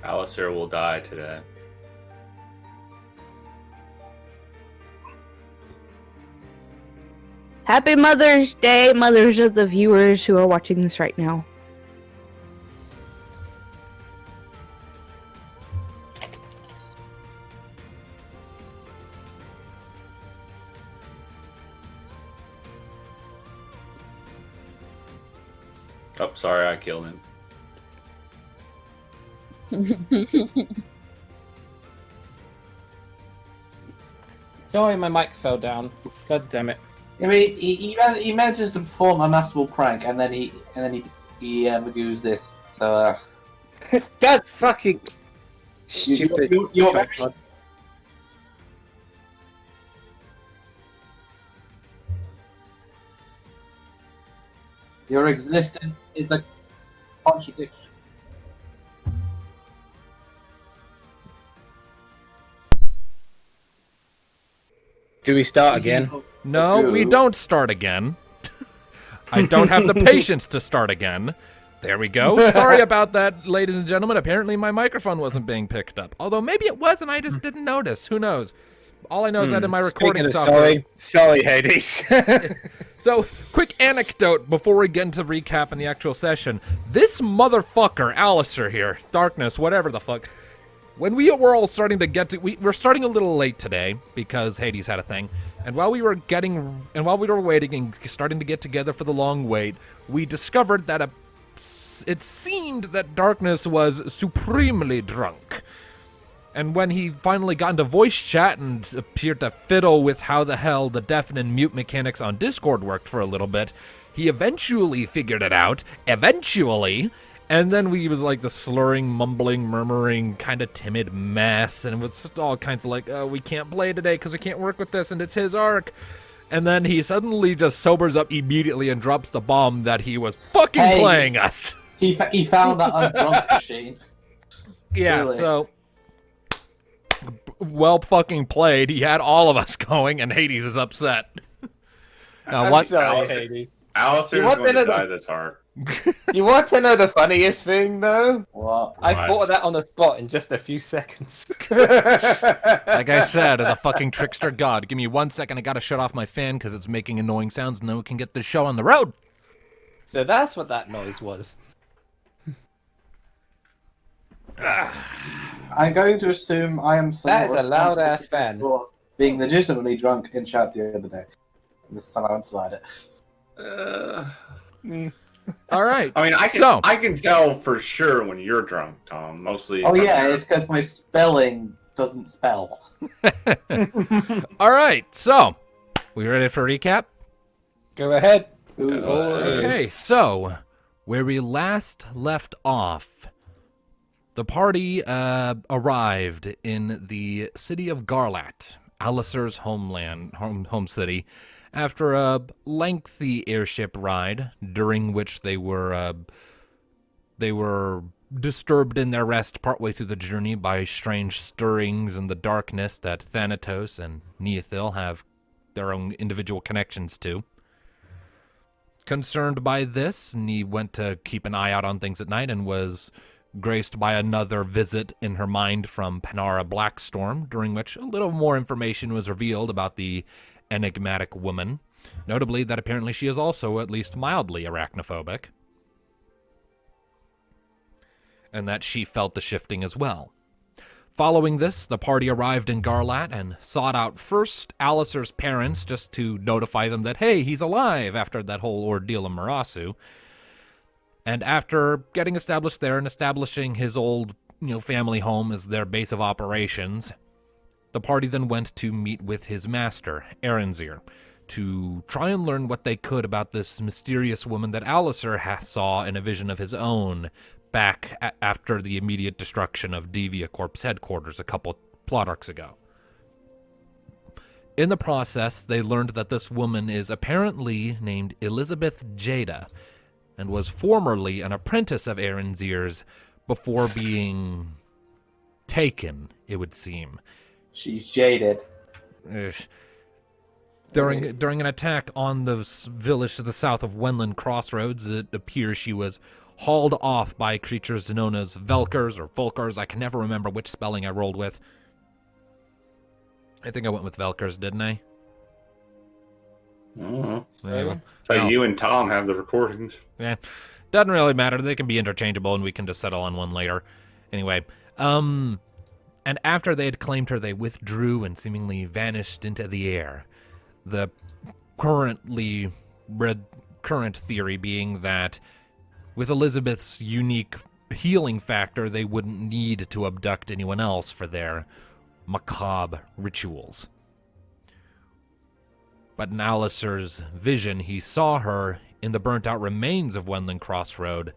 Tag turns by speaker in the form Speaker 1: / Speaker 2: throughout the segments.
Speaker 1: Alistair will die today.
Speaker 2: Happy Mother's Day, mothers of the viewers who are watching this right now.
Speaker 1: Oh, sorry, I killed him.
Speaker 3: Sorry, my mic fell down. God damn it.
Speaker 4: I mean, he manages to perform a masterful prank, and then he magoos this. So,
Speaker 3: God fucking stupid.
Speaker 4: You're very, your existence is a contradiction.
Speaker 3: Do we start again?
Speaker 5: No, we don't start again. I don't have the patience to start again. There we go. Sorry about that, ladies and gentlemen. Apparently my microphone wasn't being picked up. Although maybe it was and I just didn't notice. Who knows? All I know is that in my recording software...
Speaker 3: Sorry, Hades.
Speaker 5: So, quick anecdote before we get into the recap and the actual session. This motherfucker, Alistair here, Darkness, whatever the fuck... When we were all starting to get to... We're starting a little late today because Hades had a thing. And while we were waiting and starting to get together for the long wait, we discovered that it seemed that Darkness was supremely drunk. And when he finally got into voice chat and appeared to fiddle with how the hell the deafen and mute mechanics on Discord worked for a little bit, he eventually figured it out. And then we was like the slurring, mumbling, murmuring, kind of timid mess, and it was all kinds of like, oh, we can't play today because we can't work with this, and it's his arc. And then he suddenly just sobers up immediately and drops the bomb that he was fucking playing us.
Speaker 4: He found that undrunk machine.
Speaker 5: Yeah,
Speaker 4: Really?
Speaker 5: So well fucking played. He had all of us going, and Hades is upset. Now,
Speaker 3: I'm sorry, Hades.
Speaker 1: Alistair's going to die this arc.
Speaker 3: You want to know the funniest thing, though?
Speaker 4: What?
Speaker 3: I thought of that on the spot in just a few seconds.
Speaker 5: Like I said, the fucking trickster god. Give me 1 second, I gotta shut off my fan because it's making annoying sounds, and then we can get this show on the road.
Speaker 3: So that's what that noise was.
Speaker 4: I'm going to assume I am somewhat
Speaker 3: That is a loud-ass fan.
Speaker 4: for being legitimately drunk in chat the other day. This time I won't slide it.
Speaker 5: All right.
Speaker 1: I mean, I can tell for sure when you're drunk, Tom. Mostly.
Speaker 4: Oh yeah, it's because my spelling doesn't spell.
Speaker 5: All right. So, we ready for a recap?
Speaker 3: Go ahead.
Speaker 5: Okay. So, where we last left off, the party arrived in the city of Garlat, Alistair's home city, after a lengthy airship ride, during which they were disturbed in their rest partway through the journey by strange stirrings in the darkness that Thanatos and Neothil have their own individual connections to. Concerned by this, Nee went to keep an eye out on things at night and was graced by another visit in her mind from Panara Blackstorm, during which a little more information was revealed about the enigmatic woman, notably that apparently she is also at least mildly arachnophobic, and that she felt the shifting as well. Following this, the party arrived in Garlat and sought out first Alistair's parents just to notify them that, hey, he's alive after that whole ordeal in Marasu. And after getting established there and establishing his old, family home as their base of operations, the party then went to meet with his master, Aranzir, to try and learn what they could about this mysterious woman that Alistair saw in a vision of his own back after the immediate destruction of Devia Corp's headquarters a couple plot arcs ago. In the process, they learned that this woman is apparently named Elizabeth Jada, and was formerly an apprentice of Aranzir's before being taken, it would seem.
Speaker 4: She's jaded.
Speaker 5: During an attack on the village to the south of Wenland Crossroads, it appears she was hauled off by creatures known as Velkers or Volkers. I can never remember which spelling I rolled with. I think I went with Velkers, didn't I?
Speaker 1: So you and Tom have the recordings.
Speaker 5: Yeah, doesn't really matter. They can be interchangeable, and we can just settle on one later. Anyway, and after they had claimed her, they withdrew and seemingly vanished into the air. The current theory being that with Elizabeth's unique healing factor, they wouldn't need to abduct anyone else for their macabre rituals. But in Alistair's vision, he saw her in the burnt-out remains of Wenland Crossroad,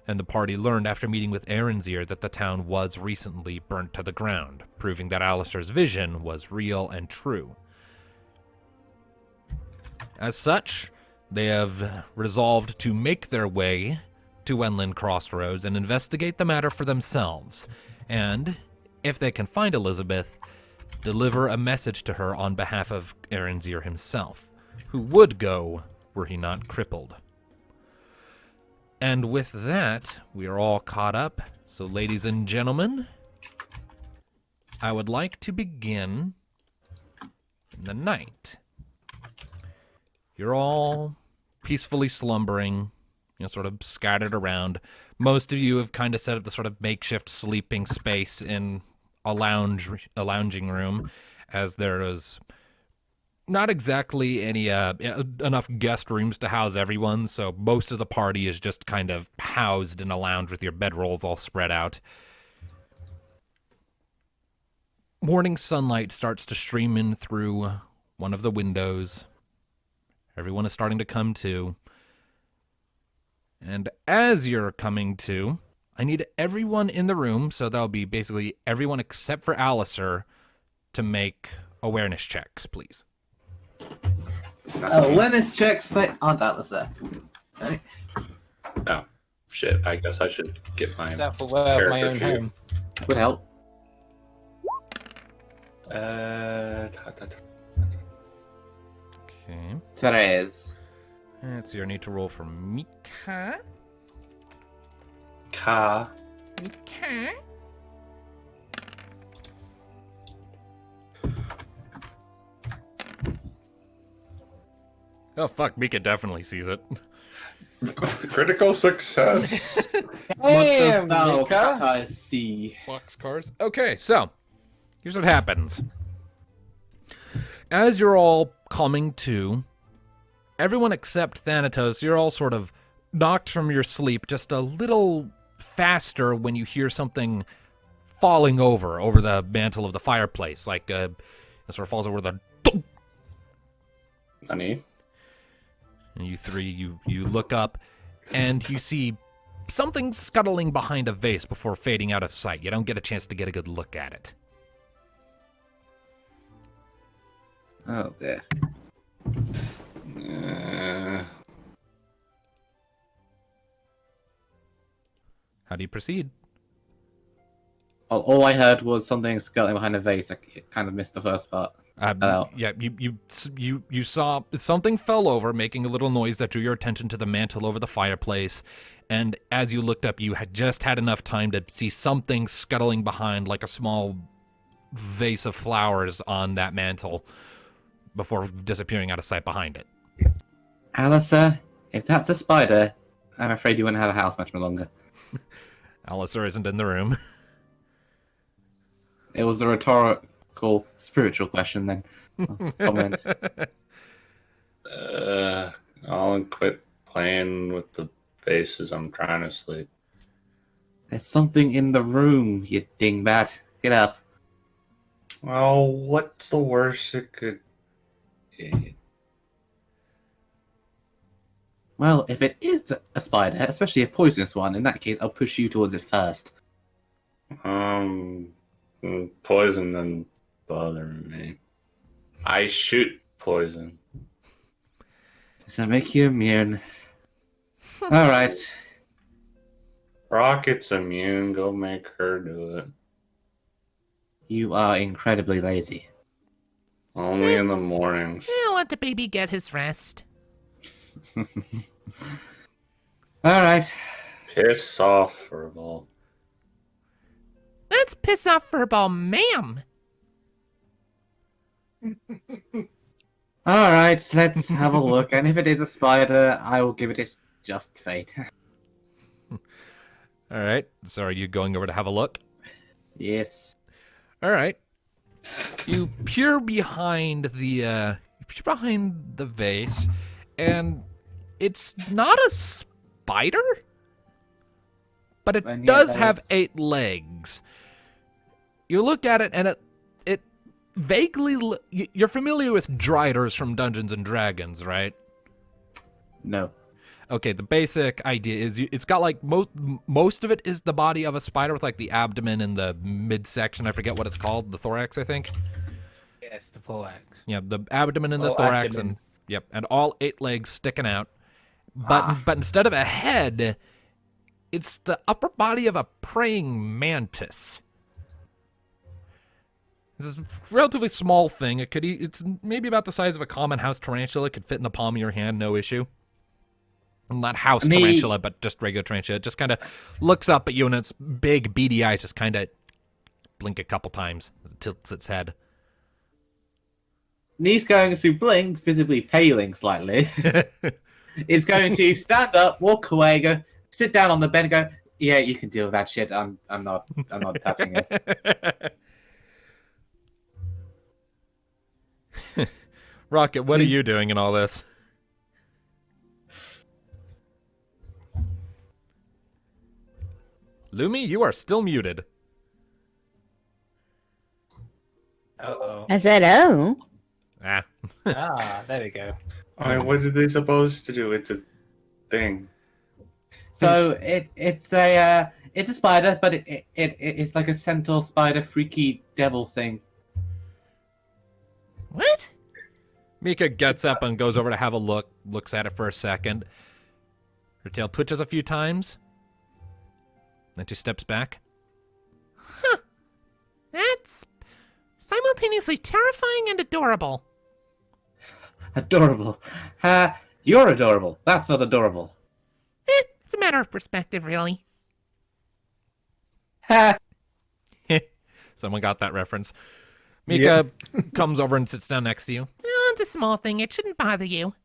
Speaker 5: and the party learned after meeting with Aronzir that the town was recently burnt to the ground, proving that Alistair's vision was real and true. As such, they have resolved to make their way to Wenland Crossroads and investigate the matter for themselves, and, if they can find Elizabeth, deliver a message to her on behalf of Aronzir himself, who would go were he not crippled. And with that, we are all caught up. So, ladies and gentlemen, I would like to begin in the night. You're all peacefully slumbering, sort of scattered around. Most of you have kind of set up the sort of makeshift sleeping space in a lounging room, as there is not exactly any enough guest rooms to house everyone, so most of the party is just kind of housed in a lounge with your bedrolls all spread out. Morning sunlight starts to stream in through one of the windows. Everyone is starting to come to. And as you're coming to, I need everyone in the room, so that'll be basically everyone except for Alistair, to awareness checks, please.
Speaker 4: Awareness checks that aren't Alistair. Okay.
Speaker 1: Oh, shit. I guess I should get my
Speaker 3: Self-aware of my own
Speaker 1: character
Speaker 3: home.
Speaker 4: Would help.
Speaker 5: Okay.
Speaker 4: Therese.
Speaker 5: So you need to roll for Mika.
Speaker 1: Ka.
Speaker 5: Mika. Oh, fuck. Mika definitely sees it.
Speaker 1: Critical success.
Speaker 3: Damn,
Speaker 4: Oh,
Speaker 3: Mika.
Speaker 4: I see.
Speaker 5: Boxcars. Okay, so here's what happens. As you're all coming to, everyone except Thanatos, you're all sort of knocked from your sleep just a little faster when you hear something falling over the mantle of the fireplace, like it sort of falls over the.
Speaker 1: Honey.
Speaker 5: And you three, you look up, and you see something scuttling behind a vase before fading out of sight. You don't get a chance to get a good look at it.
Speaker 4: Oh, there.
Speaker 5: How do you proceed?
Speaker 4: Well, all I heard was something scuttling behind a vase. I kind of missed the first part.
Speaker 5: Yeah, you saw something fell over, making a little noise that drew your attention to the mantle over the fireplace, and as you looked up, you had just had enough time to see something scuttling behind, like a small vase of flowers on that mantle, before disappearing out of sight behind it.
Speaker 4: Alistair, if that's a spider, I'm afraid you wouldn't have a house much more longer.
Speaker 5: Alistair isn't in the room.
Speaker 4: It was a rhetorical, spiritual question then. Comment.
Speaker 1: I'll quit playing with the faces. I'm trying to sleep.
Speaker 4: There's something in the room, you dingbat. Get up.
Speaker 1: Oh, what's the worst it could be?
Speaker 4: Well, if it is a spider, especially a poisonous one, in that case, I'll push you towards it first.
Speaker 1: Poison doesn't bother me. I shoot poison.
Speaker 4: Does that make you immune? Alright.
Speaker 1: Rocket's immune. Go make her do it.
Speaker 4: You are incredibly lazy.
Speaker 1: Only in the mornings.
Speaker 6: I'll let the baby get his rest.
Speaker 4: Alright.
Speaker 1: Piss off, Furball.
Speaker 5: Let's piss off Furball, ma'am.
Speaker 6: All right, let's have a look. And if it is a spider, I will give it its just fate.
Speaker 5: All right. So are you going over to have a look?
Speaker 6: Yes.
Speaker 5: All right. You peer behind the vase, and it's not a spider, but it
Speaker 6: And yet
Speaker 5: does
Speaker 6: that
Speaker 5: have
Speaker 6: is-
Speaker 5: 8 legs. You look at it, and it vaguely. You're familiar with Driders from Dungeons and Dragons, right?
Speaker 6: No.
Speaker 5: Okay, the basic idea is it's got like most of it is the body of a spider with like the abdomen and the midsection. I forget what it's called, the thorax, I think.
Speaker 3: Yes, the thorax.
Speaker 5: Yeah, the abdomen and the
Speaker 3: Oh,
Speaker 5: thorax,
Speaker 3: abdomen.
Speaker 5: and all 8 legs sticking out. But instead of a head, it's the upper body of a praying mantis. It's a relatively small thing. It's maybe about the size of a common house tarantula. It could fit in the palm of your hand, no issue. Not house tarantula, but just regular tarantula. It just kind of looks up at you, and its big, beady eyes just kind of blink a couple times as it tilts its head.
Speaker 6: Knee's going to blink, visibly paling slightly. Is going to stand up, walk away, go sit down on the bed, and go. Yeah, you can deal with that shit. I'm not touching it.
Speaker 5: Rocket, what are you doing in all this? Lumi, you are still muted.
Speaker 3: Uh-oh.
Speaker 2: I said, oh.
Speaker 5: Ah.
Speaker 3: There we go.
Speaker 1: I mean, what are they supposed to do? It's a thing.
Speaker 6: So it's a spider, but it's like a centaur spider, freaky devil thing.
Speaker 5: What? Mika gets up and goes over to have a look, looks at it for a second. Her tail twitches a few times. Then she steps back. Huh. That's simultaneously terrifying and adorable.
Speaker 6: Adorable. You're adorable. That's not adorable.
Speaker 5: It's a matter of perspective, really.
Speaker 6: Ha!
Speaker 5: Someone got that reference. Mika comes over and sits down next to you. Oh, it's a small thing. It shouldn't bother you.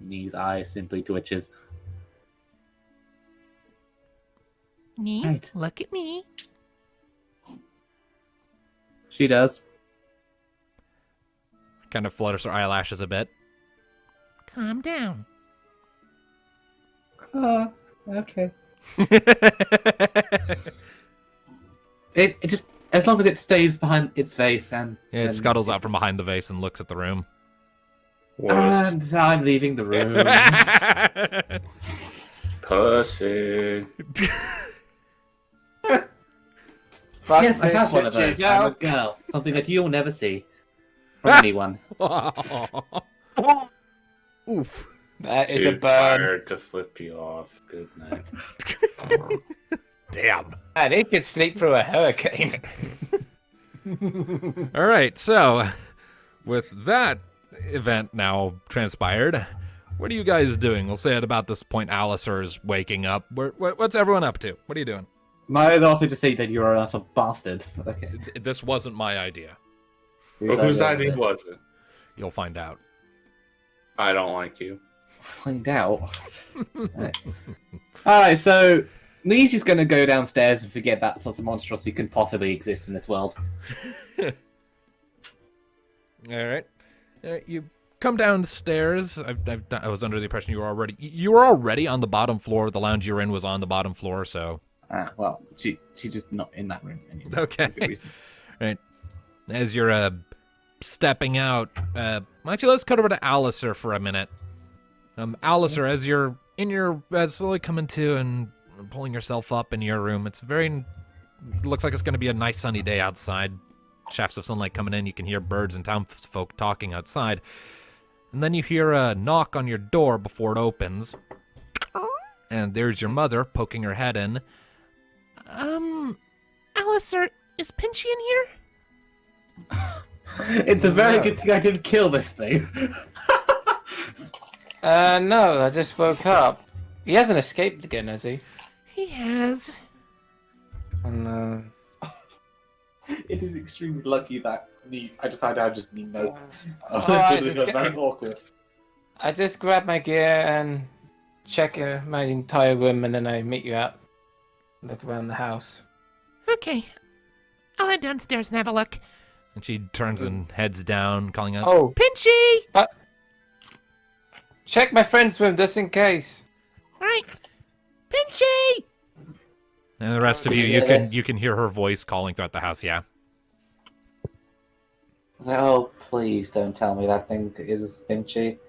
Speaker 6: Knee's eye simply twitches.
Speaker 5: Nee,
Speaker 6: Right.
Speaker 5: look at me.
Speaker 6: She does.
Speaker 5: Kind of flutters her eyelashes a bit. Calm down.
Speaker 6: Okay. It just, as long as it stays behind its face and...
Speaker 5: Yeah, it scuttles out from behind the vase and looks at the room.
Speaker 6: And I'm leaving the room.
Speaker 1: Pussy.
Speaker 6: Yes, I have one of those. I'm a girl. Something that you'll never see from anyone.
Speaker 5: Oof.
Speaker 3: That is a
Speaker 1: Too
Speaker 3: burn.
Speaker 1: tired to flip you off. Good night.
Speaker 5: Damn.
Speaker 3: And it could sleep through a hurricane.
Speaker 5: All right, so with that event now transpired, what are you guys doing? We'll say at about this point, Alistair is waking up. What's everyone up to? What are you doing?
Speaker 6: Might also just say that you're a little bastard. Okay.
Speaker 5: This wasn't my idea.
Speaker 1: Whose idea was it?
Speaker 5: You'll find out.
Speaker 1: I don't like you.
Speaker 6: Find out. Alright, so Nee's just gonna go downstairs and forget that sort of monstrosity can possibly exist in this world.
Speaker 5: All right. You come downstairs. I was under the impression you were already on the bottom floor. The lounge you were in was on the bottom floor, so.
Speaker 6: Well, she's just not in that room anymore.
Speaker 5: Okay.
Speaker 6: For good reason.
Speaker 5: Right. As you're stepping out, actually, let's cut over to Alistair for a minute. Alistair, as you're slowly coming to and pulling yourself up in your room, looks like it's going to be a nice sunny day outside. Shafts of sunlight coming in. You can hear birds and townsfolk talking outside. And then you hear a knock on your door before it opens. And there's your mother poking her head in. Alistair, is Pinchy in here?
Speaker 6: It's a very good thing I didn't kill this thing.
Speaker 3: No, I just woke up. He hasn't escaped again, has he?
Speaker 5: He has.
Speaker 3: And
Speaker 4: It is extremely lucky that I decided I just need no.
Speaker 3: Oh,
Speaker 4: This
Speaker 3: I
Speaker 4: would have
Speaker 3: just
Speaker 4: been very awkward.
Speaker 3: I just grab my gear and check my entire room, and then I meet you out. Look around the house.
Speaker 5: Okay. I'll head downstairs and have a look. And she turns and heads down, calling out,
Speaker 3: Oh.
Speaker 5: Pinchy!
Speaker 3: Check my friend's room just in case.
Speaker 5: Right. Pinchy! And the rest of you, you can hear her voice calling throughout the house, yeah.
Speaker 4: I was like, oh, please don't tell me that thing is Finchy.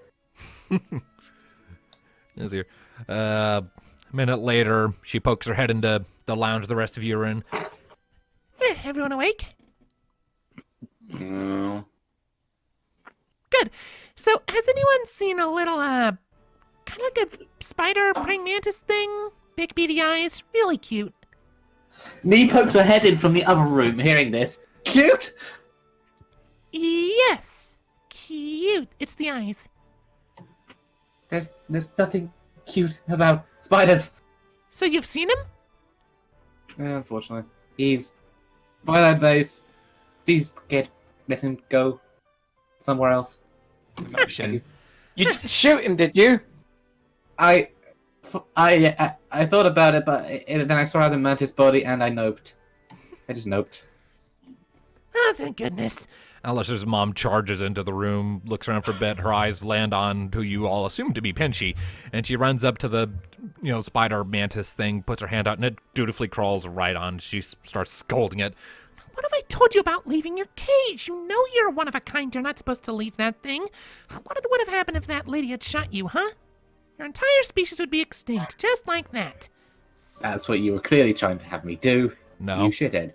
Speaker 5: Is here. A minute later, she pokes her head into the lounge the rest of you are in. Everyone awake?
Speaker 1: No.
Speaker 5: Good. So, has anyone seen a little, kind of like a spider praying mantis thing? Big beady eyes, really cute.
Speaker 6: Nee pokes her head in from the other room, hearing this. Cute!
Speaker 5: Yes. Cute. It's the eyes.
Speaker 6: There's nothing cute about spiders.
Speaker 5: So you've seen him?
Speaker 6: Unfortunately. He's violet vase. Please let him go somewhere else.
Speaker 3: Emotion. You didn't shoot him, did you?
Speaker 6: I thought about it, but then I saw the mantis body and I noped. I just noped.
Speaker 5: Oh, thank goodness. Alistair's mom charges into the room, looks around for a bit. Her eyes land on who you all assume to be Pinchy, and she runs up to the, spider mantis thing, puts her hand out, and it dutifully crawls right on. She starts scolding it. What have I told you about leaving your cage? You know you're one of a kind. You're not supposed to leave that thing. What would have happened if that lady had shot you, huh? Your entire species would be extinct, just like that.
Speaker 6: That's what you were clearly trying to have me do.
Speaker 5: No.
Speaker 6: You shithead.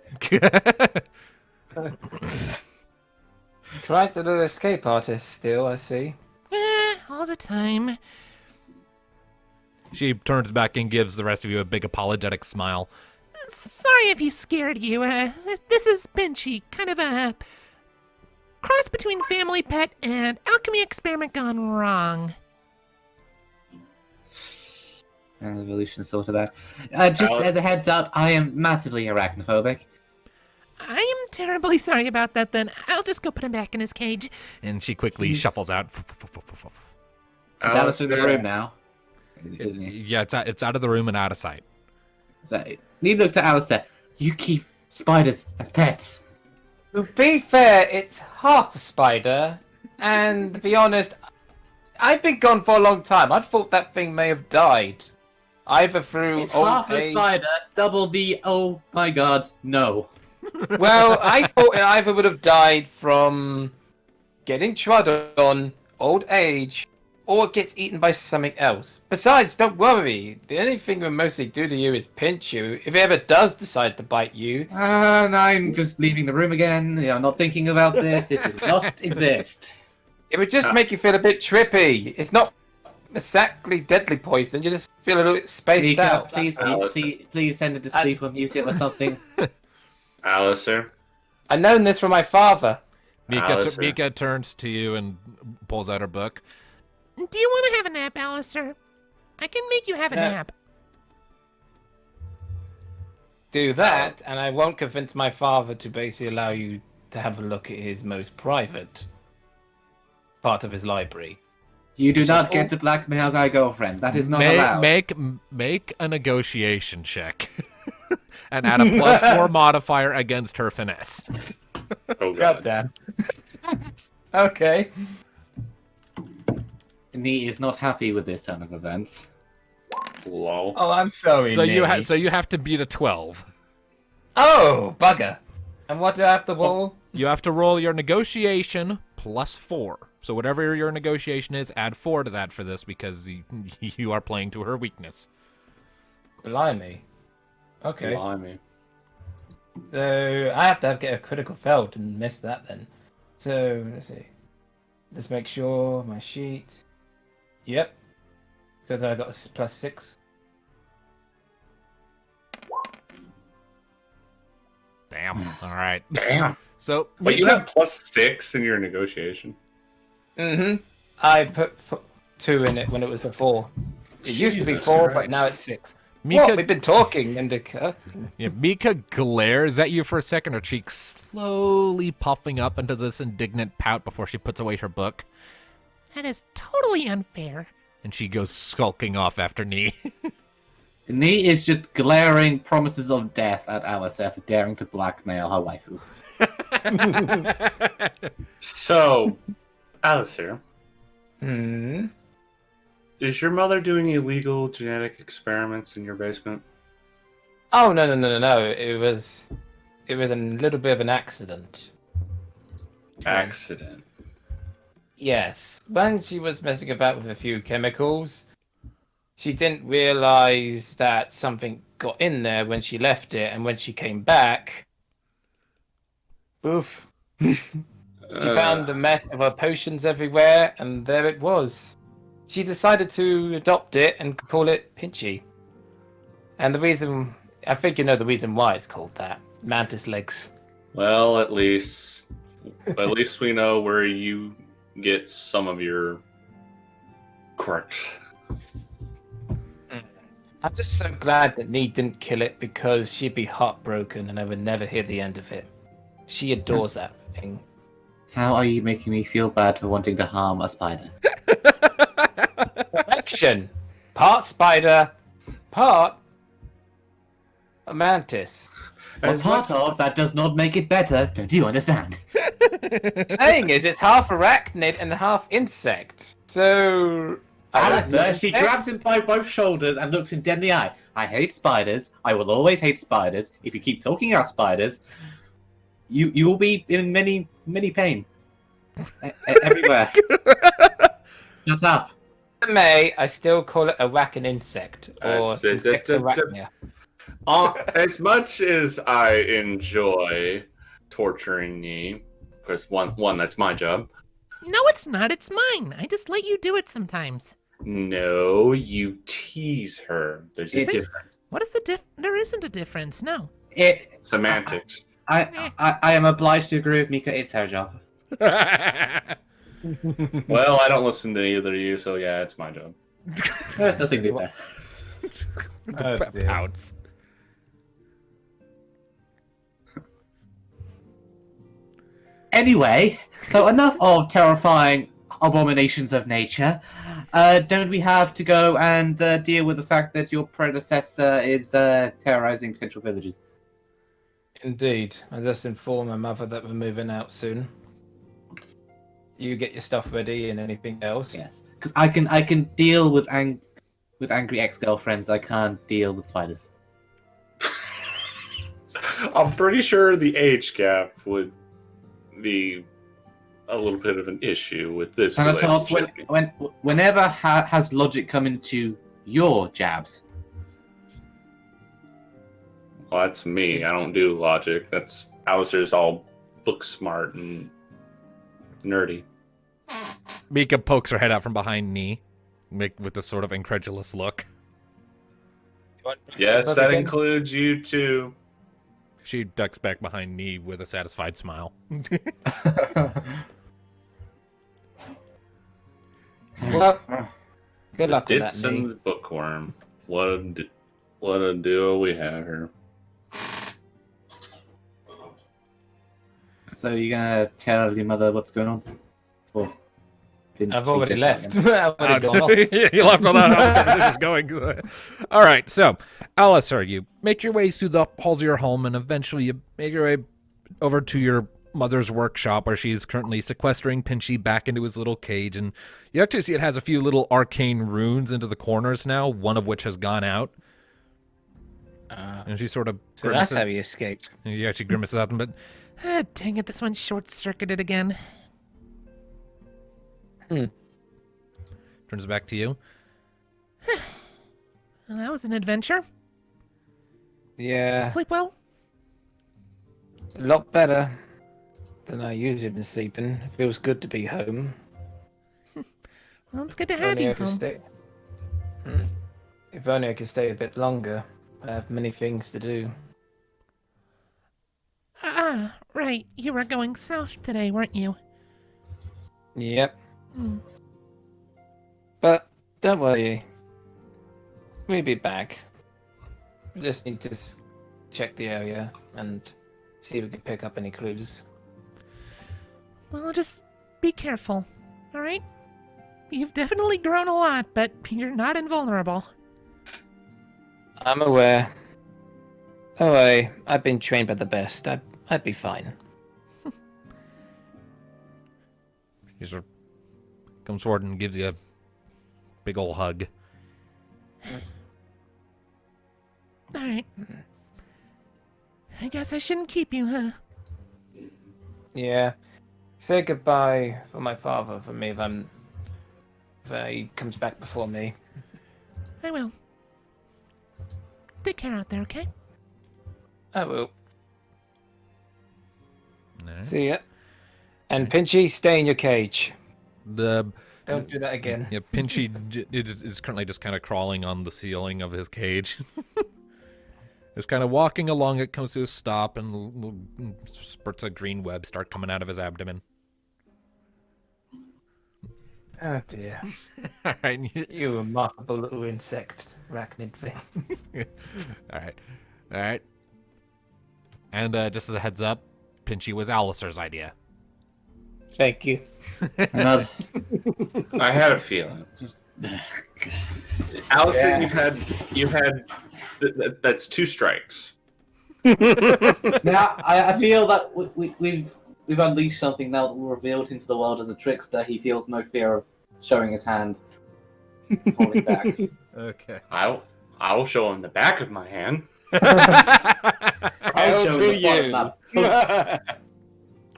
Speaker 3: Tried to do escape artist still, I see.
Speaker 5: All the time. She turns back and gives the rest of you a big apologetic smile. Sorry if he scared you. This is Pinchy, kind of a cross between family pet and alchemy experiment gone wrong.
Speaker 6: Evolution sorted out. Just as a heads up, I am massively arachnophobic.
Speaker 5: I am terribly sorry about that then. I'll just go put him back in his cage. And she quickly shuffles out.
Speaker 6: Is Alice in the room now? Isn't he?
Speaker 5: Yeah, it's out of the room and out of sight.
Speaker 6: Nee looks at Alice and said, you keep spiders as pets.
Speaker 3: To be fair, it's half a spider, and to be honest, I've been gone for a long time. I thought that thing may have died. Either through
Speaker 6: It's
Speaker 3: old
Speaker 6: half a
Speaker 3: age...
Speaker 6: spider, double the oh my god, no.
Speaker 3: Well, I thought it either would have died from getting trod on, old age, or it gets eaten by something else. Besides, don't worry. The only thing we'll mostly do to you is pinch you. If it ever does decide to bite you...
Speaker 6: And I'm just leaving the room again. I'm not thinking about this. This does not exist.
Speaker 3: It would just make you feel a bit trippy. It's not exactly deadly poison. You just feel a little bit spaced
Speaker 6: Mika,
Speaker 3: out.
Speaker 6: please send it to sleep or mute it or something.
Speaker 1: Alistair?
Speaker 3: I known this from my father.
Speaker 1: Alistair.
Speaker 5: Mika turns to you and pulls out her book. Do you want to have a nap, Alistair? I can make you have a nap.
Speaker 3: Do that, and I won't convince my father to basically allow you to have a look at his most private part of his library.
Speaker 6: You do not get to blackmail my girlfriend. That is not allowed.
Speaker 5: Make a negotiation check. And add a +4 modifier against her finesse.
Speaker 1: Oh, God.
Speaker 3: Goddamn. Okay.
Speaker 6: Nee is not happy with this turn of events.
Speaker 1: Lol.
Speaker 3: Oh, I'm sorry.
Speaker 5: So
Speaker 3: Nick.
Speaker 5: you have to beat a 12.
Speaker 3: Oh, bugger. And what do I have to roll?
Speaker 5: You have to roll your negotiation +4. So whatever your negotiation is, add 4 to that for this because you are playing to her weakness.
Speaker 3: Blimey. Okay.
Speaker 1: Blimey.
Speaker 3: So I have to get a critical fail to miss that then. So let's see. Let's make sure my sheet. Yep. Because I got a +6.
Speaker 5: Damn. All right.
Speaker 1: Damn.
Speaker 5: So
Speaker 1: Wait, you have +6 in your negotiation?
Speaker 3: Mm-hmm. I put 2 in it when it was a 4. It used to be
Speaker 1: Jesus
Speaker 3: 4, but
Speaker 1: Christ.
Speaker 3: now it's 6.
Speaker 5: Mika,
Speaker 3: What? We've been talking and cursing.
Speaker 5: yeah, Mika glares at you for a second, her cheeks slowly puffing up into this indignant pout before she puts away her book.
Speaker 7: That is totally unfair.
Speaker 5: And she goes skulking off after Nee.
Speaker 6: Nee is just glaring promises of death at Alistair for daring to blackmail her waifu.
Speaker 1: So, Alistair,
Speaker 3: Hmm.
Speaker 1: is your mother doing illegal genetic experiments in your basement?
Speaker 3: Oh no! It was a little bit of an accident.
Speaker 1: Accident.
Speaker 3: Yes, when she was messing about with a few chemicals, she didn't realize that something got in there when she left it, and when she came back, oof. She found a mess of her potions everywhere, and there it was. She decided to adopt it and call it Pinchy. And the reason, I think you know the reason why it's called that. Mantis legs.
Speaker 1: Well, at least we know where you get some of your quirks.
Speaker 3: I'm just so glad that Nee didn't kill it, because she'd be heartbroken and I would never hear the end of it. She adores that thing.
Speaker 6: How are you making me feel bad for wanting to harm a spider?
Speaker 3: Perfection! Part spider, part a mantis.
Speaker 6: But part of that does not make it better, don't you understand?
Speaker 3: Saying is, it's half arachnid and half insect. So...
Speaker 6: Alistair, she grabs him by both shoulders and looks him dead in the eye. I hate spiders. I will always hate spiders. If you keep talking about spiders, you will be in many pain. Everywhere. Shut up.
Speaker 3: May, I still call it arachnid insect. Or insectarachnia.
Speaker 1: As much as I enjoy torturing you, because one that's my job.
Speaker 7: No, it's not. It's mine. I just let you do it sometimes.
Speaker 1: No, you tease her. There's a difference.
Speaker 7: What is the There isn't a difference. No.
Speaker 1: Semantics.
Speaker 6: I am obliged to agree with Mika. It's her job.
Speaker 1: Well, I don't listen to either of you, so yeah, it's my job.
Speaker 6: There's nothing new there.
Speaker 3: Oh, dear.
Speaker 5: Pouts.
Speaker 6: Anyway, so enough of terrifying abominations of nature. Don't we have to go and deal with the fact that your predecessor is terrorizing potential villages?
Speaker 3: Indeed. I just informed my mother that we're moving out soon. You get your stuff ready and anything else.
Speaker 6: Yes, because I can deal with angry ex-girlfriends. I can't deal with spiders.
Speaker 1: I'm pretty sure the age gap would be a little bit of an issue with this
Speaker 6: Thanatos,
Speaker 1: relationship.
Speaker 6: whenever has logic come into your jabs?
Speaker 1: Well, that's me. I don't do logic. That's Alistair's all book smart and nerdy.
Speaker 5: Mika pokes her head out from behind Nee, with a sort of incredulous look.
Speaker 1: Yes, that includes you too.
Speaker 5: She ducks back behind Nee with a satisfied smile.
Speaker 3: Well, good luck with that,
Speaker 1: Ditz and
Speaker 3: Nee.
Speaker 1: the bookworm. What a duo we have here.
Speaker 6: So you're gonna tell your mother what's going on?
Speaker 3: I've already left. I've already gone off.
Speaker 5: You left all that out. Just going. All right, so Alistair, you make your way through the halls of your home, and eventually you make your way over to your mother's workshop, where she's currently sequestering Pinchy back into his little cage. And you actually see it has a few little arcane runes into the corners now, one of which has gone out. And she sort of
Speaker 3: So that's how he escaped.
Speaker 5: and you actually grimaces at them, but
Speaker 7: Dang it, this one's short-circuited again.
Speaker 5: turns back to you.
Speaker 7: Well, that was an adventure.
Speaker 3: Yeah,
Speaker 7: Sleep well?
Speaker 3: a lot better than I usually been sleeping. It feels good to be home.
Speaker 7: Well, it's good to
Speaker 3: If
Speaker 7: have
Speaker 3: only
Speaker 7: you
Speaker 3: I could
Speaker 7: home.
Speaker 3: stay. If only I could stay a bit longer. I have many things to do.
Speaker 7: Ah, right. You were going south today, weren't you?
Speaker 3: Yep.
Speaker 7: Hmm.
Speaker 3: But don't worry. We'll be back. Just need to check the area and see if we can pick up any clues.
Speaker 7: Well, just be careful, alright? You've definitely grown a lot, but you're not invulnerable.
Speaker 3: I'm aware. Don't worry, I've been trained by the best. I'd be fine.
Speaker 5: He sort of comes forward and gives you a big ol' hug.
Speaker 7: Alright. I guess I shouldn't keep you, huh?
Speaker 3: Yeah. Say goodbye for my father for me if he comes back before me.
Speaker 7: I will. Take care out there, okay?
Speaker 3: I will.
Speaker 5: Alright.
Speaker 3: See ya. And Pinchy, stay in your cage.
Speaker 5: The
Speaker 3: Don't do that again.
Speaker 5: Yeah, Pinchy is currently just kind of crawling on the ceiling of his cage. Just kind of walking along, it comes to a stop, and little spurts of green web start coming out of his abdomen.
Speaker 3: Oh dear.
Speaker 5: Alright,
Speaker 3: You remarkable little insect arachnid thing.
Speaker 5: alright. And just as a heads up, Pinchy was Alistair's idea.
Speaker 3: Thank you.
Speaker 6: Another-
Speaker 1: I had a feeling.
Speaker 6: just
Speaker 1: Alex,
Speaker 3: Yeah.
Speaker 1: you've had that's 2 strikes.
Speaker 4: Now, I feel that we've unleashed something now that we're revealed into the world as a trickster. He feels no fear of showing his hand, holding back.
Speaker 5: Okay.
Speaker 1: I will show him the back of my hand.
Speaker 4: I'll show
Speaker 3: to
Speaker 4: him the bottom
Speaker 3: you.
Speaker 4: map.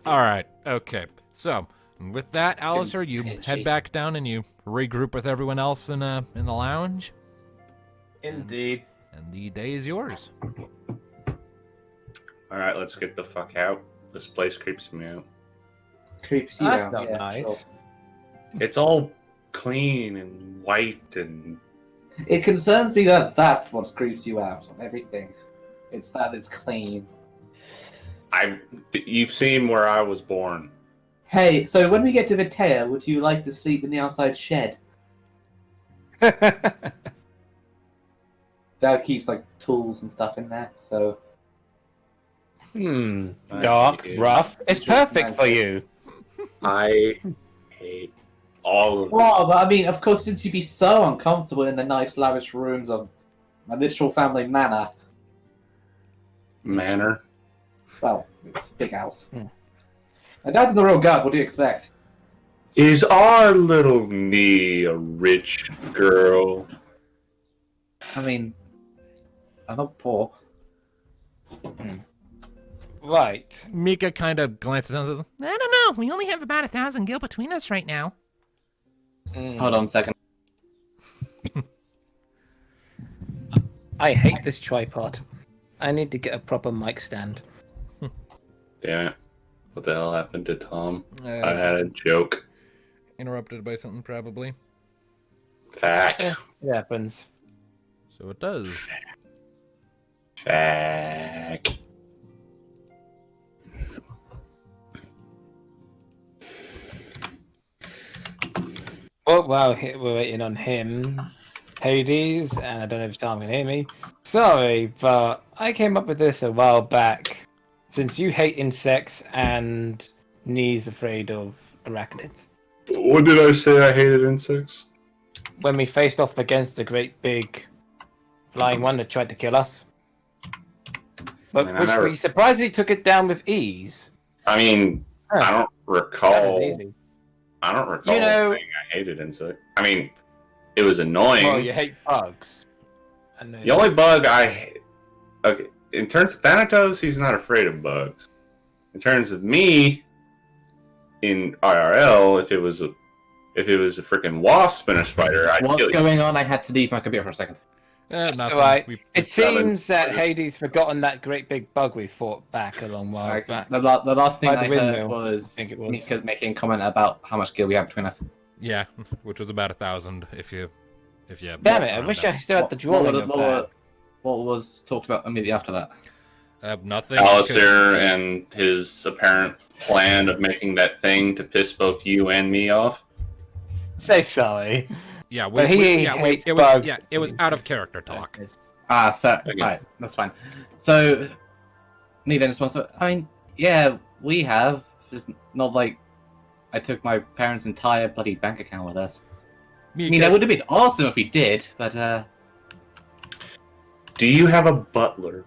Speaker 5: Alright, okay. So, with that, Alistair, you
Speaker 4: Pinchy.
Speaker 5: head back down and you regroup with everyone else in the lounge,
Speaker 3: Indeed.
Speaker 5: and the day is yours.
Speaker 1: All right, let's get the fuck out. This place creeps me out.
Speaker 4: Creeps you
Speaker 3: That's
Speaker 4: out.
Speaker 3: not
Speaker 4: Yeah,
Speaker 3: nice.
Speaker 4: sure.
Speaker 1: It's all clean and white and
Speaker 4: It concerns me that that's what creeps you out of everything. It's that it's clean.
Speaker 1: you've seen where I was born.
Speaker 4: Hey, so when we get to Vitea, would you like to sleep in the outside shed? That keeps like tools and stuff in there. So
Speaker 3: Dark,
Speaker 1: I-
Speaker 3: rough. It's perfect for you.
Speaker 1: I hate all of
Speaker 4: well, but I mean, of course, since you'd be so uncomfortable in the nice, lavish rooms of my literal family manor.
Speaker 1: manner.
Speaker 4: Well, it's a big house. My dad's in the real gut. What do you expect?
Speaker 1: Is our little me a rich girl?
Speaker 6: I mean, I'm not poor.
Speaker 3: Right.
Speaker 5: Mika kind of glances down and says,
Speaker 7: I don't know. We only have about 1,000 gil between us right now.
Speaker 6: Hold on a second.
Speaker 3: I hate this tripod. I need to get a proper mic stand.
Speaker 1: Damn it. What the hell happened to Tom? I
Speaker 5: uh,
Speaker 1: had a joke.
Speaker 5: interrupted by something probably.
Speaker 1: Fact.
Speaker 3: Eh. It happens.
Speaker 5: So it does.
Speaker 1: Fact.
Speaker 3: Oh, wow, we're waiting on him. Hades, and I don't know if Tom can hear me. Sorry, but I came up with this a while back. Since you hate insects and Nee's afraid of arachnids.
Speaker 1: What did I say? I hated insects?
Speaker 3: When we faced off against the great big flying one that tried to kill us. But
Speaker 1: I mean,
Speaker 3: which we surprisingly took it down with ease.
Speaker 1: I mean,
Speaker 3: Huh,
Speaker 1: I don't
Speaker 3: that
Speaker 1: recall.
Speaker 3: was easy.
Speaker 1: I don't recall
Speaker 3: You know-
Speaker 1: saying I hated insects. I mean, it was annoying.
Speaker 3: Well, you hate bugs. I know.
Speaker 1: The only bug okay, in terms of Thanatos, he's not afraid of bugs. In terms of me, in IRL, if it was a freaking wasp and a spider, I'd
Speaker 6: What's
Speaker 1: kill you.
Speaker 6: going on? I had to leave my computer for a second.
Speaker 3: That's
Speaker 5: Nothing.
Speaker 3: alright.
Speaker 5: We-
Speaker 3: It seems that Hades forgotten that great big bug we fought back a long while
Speaker 6: Like,
Speaker 3: back.
Speaker 6: the last thing
Speaker 3: By the
Speaker 6: I heard
Speaker 3: windmill,
Speaker 6: was
Speaker 3: I think it was.
Speaker 6: Nika making a comment about how much skill we have between us.
Speaker 5: Yeah, which was about 1,000 if you.
Speaker 3: Damn it! I wish I still had the drawing of that.
Speaker 6: What was talked about immediately after that?
Speaker 5: Nothing.
Speaker 1: Alistair and his apparent plan of making that thing to piss both you and me off.
Speaker 3: Say sorry.
Speaker 5: Yeah,
Speaker 3: But he hates bugs.
Speaker 5: it was out of character talk.
Speaker 6: Right, that's fine. So, me then just wants to, I mean, yeah, we have. It's not like I took my parents' entire bloody bank account with us. I mean, that would have been awesome if we did, but,
Speaker 1: Do you have a butler?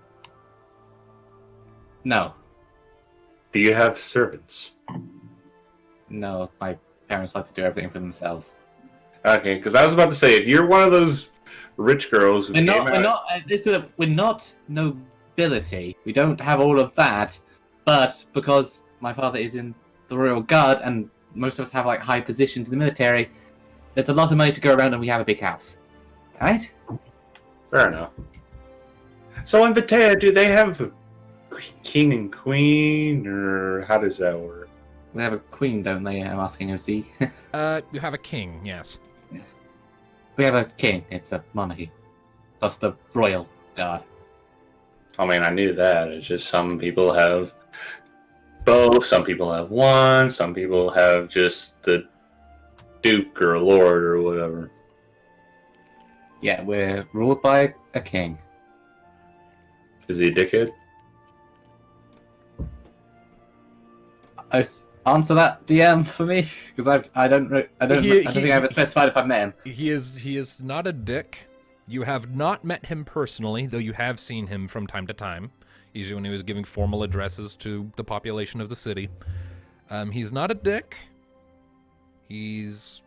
Speaker 6: no.
Speaker 1: Do you have servants?
Speaker 6: No, my parents like to do everything for themselves.
Speaker 1: Okay, because I was about to say, if you're one of those rich girls who
Speaker 6: We're not nobility. We don't have all of that, but because my father is in the Royal Guard and most of us have like high positions in the military, there's a lot of money to go around and we have a big house. Right?
Speaker 1: Fair enough. So in Batea, do they have a king and queen, or how does that work?
Speaker 6: We have a queen, don't they? I'm asking OC.
Speaker 5: You have a king, yes.
Speaker 6: Yes. We have a king. It's a monarchy. That's the Royal Guard.
Speaker 1: I mean, I knew that. It's just some people have both, some people have one, some people have just the Duke or a Lord or whatever.
Speaker 6: Yeah, we're ruled by a king.
Speaker 1: Is he a dickhead?
Speaker 6: Answer that, DM, for me, because I don't think I ever specified if I met him.
Speaker 5: He is not a dick. You have not met him personally, though you have seen him from time to time, usually when he was giving formal addresses to the population of the city. He's not a dick. He's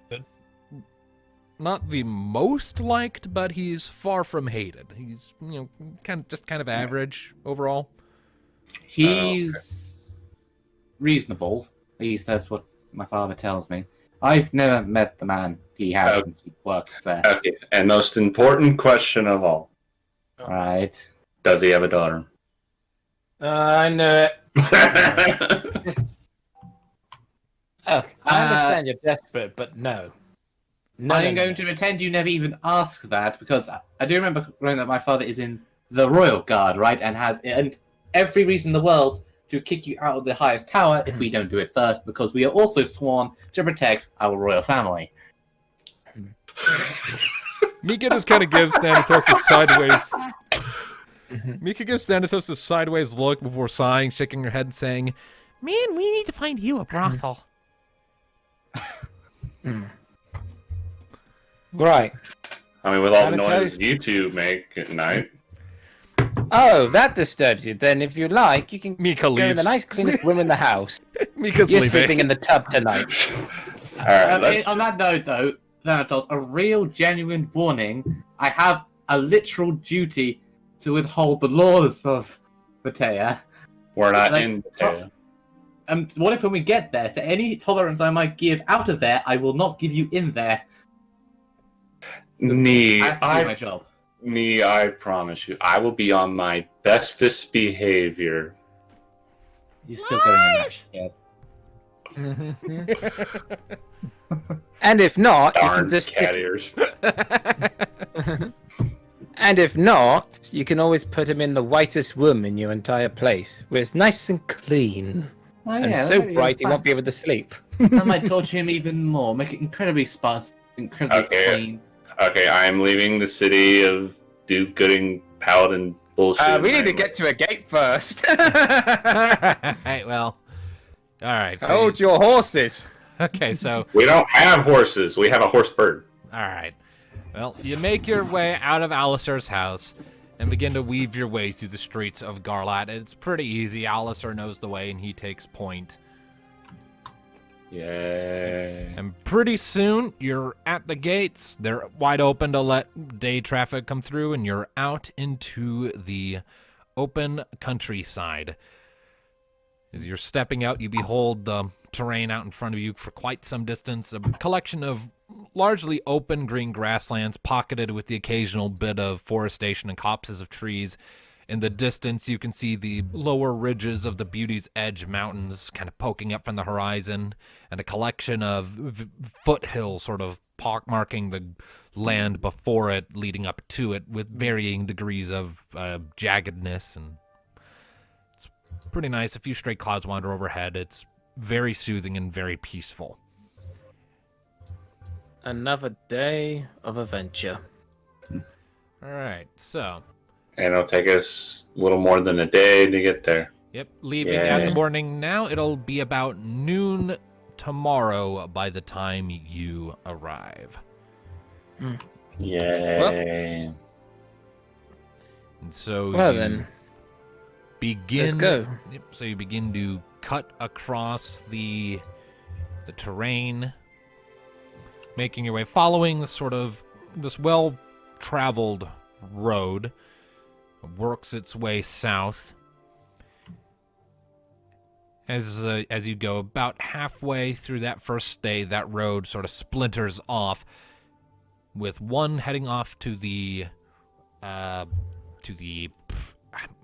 Speaker 5: not the most liked, but he's far from hated. He's, kind of average overall.
Speaker 6: He's reasonable. At least that's what my father tells me. I've never met the man. He has since he works there.
Speaker 1: Okay, and most important question of all.
Speaker 6: Right.
Speaker 1: Does he have a daughter?
Speaker 3: I know it. I understand you're desperate, but no.
Speaker 6: I'm going to pretend you never even asked that, because I do remember growing that my father is in the Royal Guard, right? And has every reason in the world to kick you out of the highest tower if we don't do it first, because we are also sworn to protect our royal family.
Speaker 5: Mika just kind of gives Thanatos a sideways. Mika gives Thanatos a sideways look before sighing, shaking her head, and saying,
Speaker 7: Man, we need to find you a brothel.
Speaker 3: Right.
Speaker 1: I mean, with all the
Speaker 3: Thanatos?
Speaker 1: noises you two make at night.
Speaker 3: Oh, that disturbs you. Then, if you like, you can
Speaker 5: Mika
Speaker 3: go in
Speaker 5: leaves.
Speaker 3: the nice, cleanest room in the house.
Speaker 5: Mika's
Speaker 3: You're
Speaker 5: leaving.
Speaker 3: sleeping in the tub tonight.
Speaker 1: All right,
Speaker 6: On that note, though, Thanatos, a real, genuine warning. I have a literal duty to withhold the laws of Batea.
Speaker 1: we're not
Speaker 6: like,
Speaker 1: in Batea.
Speaker 6: What if when we get there, so any tolerance I might give out of there, I will not give you in there.
Speaker 1: Nee,
Speaker 6: I have to do my job.
Speaker 1: Nee, I promise you, I will be on my bestest behavior.
Speaker 6: You're still going in that shed.
Speaker 3: And if not, you
Speaker 1: Darn
Speaker 3: can just
Speaker 1: cat ears.
Speaker 3: And if not, you can always put him in the whitest room in your entire place, where it's nice and clean.
Speaker 6: Oh,
Speaker 3: And
Speaker 6: yeah,
Speaker 3: so
Speaker 6: maybe
Speaker 3: bright he
Speaker 6: that's
Speaker 3: won't be able to sleep.
Speaker 6: I might torture him even more, make it incredibly sparse, incredibly
Speaker 1: Okay.
Speaker 6: clean.
Speaker 1: Okay, I'm leaving the city of do-gooding paladin bullshit.
Speaker 3: We need to get to a gate first.
Speaker 5: Alright, well. Alright. So
Speaker 3: Hold your horses.
Speaker 5: okay, so.
Speaker 1: We don't have horses. We have a horse bird.
Speaker 5: Alright. Well, you make your way out of Alistair's house and begin to weave your way through the streets of Garlat. It's pretty easy. Alistair knows the way and he takes point.
Speaker 1: Yay.
Speaker 5: And pretty soon, you're at the gates. They're wide open to let day traffic come through, and you're out into the open countryside. As you're stepping out, you behold the terrain out in front of you for quite some distance, a collection of largely open green grasslands pocketed with the occasional bit of forestation and copses of trees. In the distance, you can see the lower ridges of the Beauty's Edge Mountains kind of poking up from the horizon, and a collection of foothills sort of pockmarking the land before it, leading up to it, with varying degrees of jaggedness. And it's pretty nice. A few stray clouds wander overhead. It's very soothing and very peaceful.
Speaker 3: another day of adventure.
Speaker 5: All right, so
Speaker 1: And it'll take us a little more than a day to get there.
Speaker 5: yep, leaving at the
Speaker 1: Yay.
Speaker 5: morning now. It'll be about noon tomorrow by the time you arrive.
Speaker 1: Yay.
Speaker 5: And so
Speaker 3: Well
Speaker 5: you
Speaker 3: then,
Speaker 5: begin.
Speaker 3: let's go.
Speaker 5: Yep, so you begin to cut across the terrain, making your way, following this well-traveled road. Works its way south. As you go about halfway through that first day, that road sort of splinters off, with one heading off to the I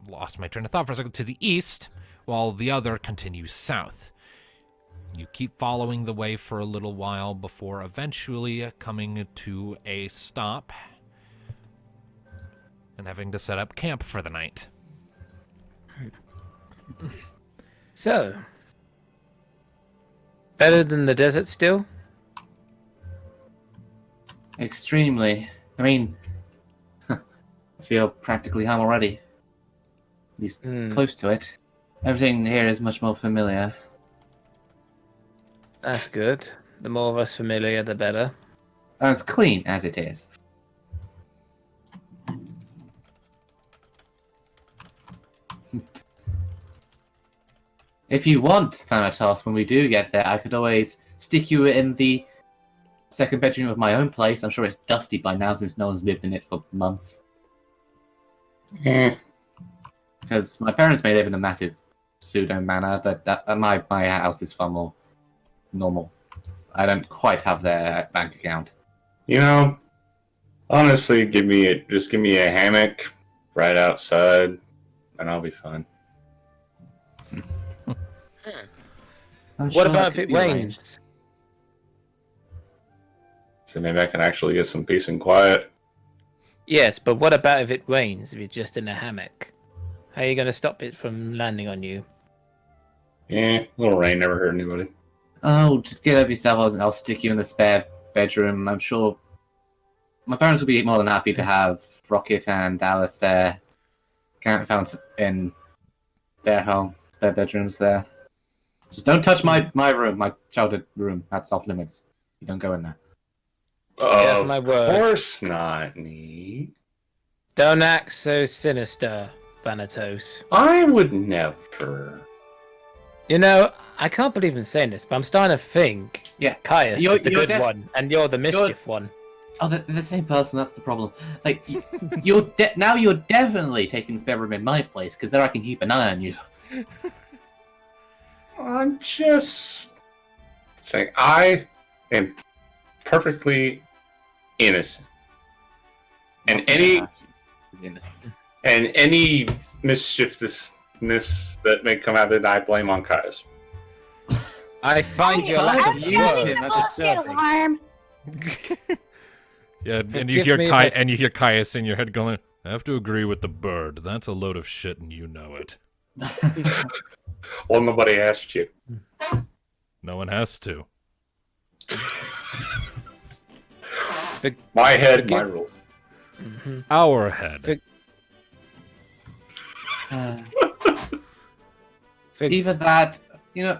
Speaker 5: lost my train of thought for a second, to the east, while the other continues south. You keep following the way for a little while before eventually coming to a stop and having to set up camp for the night.
Speaker 3: So, better than the desert still?
Speaker 6: Extremely. I mean, I feel practically home already. At least close to it. Everything here is much more familiar.
Speaker 3: That's good. The more of us familiar, the better.
Speaker 6: As clean as it is. If you want, Thanatos, when we do get there, I could always stick you in the second bedroom of my own place. I'm sure it's dusty by now since no one's lived in it for months. Because my parents may live in a massive pseudo manor, but my house is far more normal. I don't quite have their bank account.
Speaker 1: You know, honestly, just give me a hammock right outside, and I'll be fine.
Speaker 3: What about if it rains?
Speaker 1: So maybe I can actually get some peace and quiet.
Speaker 3: Yes, but what about if it rains if you're just in a hammock? How are you going to stop it from landing on you?
Speaker 1: Yeah, a little rain never hurt anybody.
Speaker 6: Oh, just get over yourself. I'll stick you in the spare bedroom. I'm sure my parents will be more than happy to have Rocket and Alice there. Can't found in their home, spare bedrooms there. Just don't touch my room, my childhood room. That's off limits. You don't go in there.
Speaker 1: Of
Speaker 3: my word.
Speaker 1: course not, Nee.
Speaker 3: Don't act so sinister, Thanatos.
Speaker 1: I would never.
Speaker 3: You know, I can't believe I'm saying this, but I'm starting to think
Speaker 6: Yeah,
Speaker 3: Caius
Speaker 6: you're-
Speaker 3: is the
Speaker 6: you're
Speaker 3: good one, and you're the mischief one.
Speaker 6: Oh, they're the same person. That's the problem. Like, now you're definitely taking the spare room in my place because there I can keep an eye on you.
Speaker 1: I'm just saying I am perfectly innocent. And any mischievousness that may come out of it, I blame on Caius.
Speaker 3: I find your lack of
Speaker 6: Yeah,
Speaker 3: humor
Speaker 6: that's disturbing.
Speaker 5: Yeah, and
Speaker 3: Forgive
Speaker 5: you
Speaker 3: me
Speaker 5: hear
Speaker 3: if I-
Speaker 5: and you hear Caius in your head going, "I have to agree with the bird. That's a load of shit, and you know it.
Speaker 1: Well, nobody asked you.
Speaker 5: No one has to."
Speaker 1: My head, my
Speaker 3: Forgive-
Speaker 1: rules.
Speaker 5: Our head.
Speaker 6: Either that,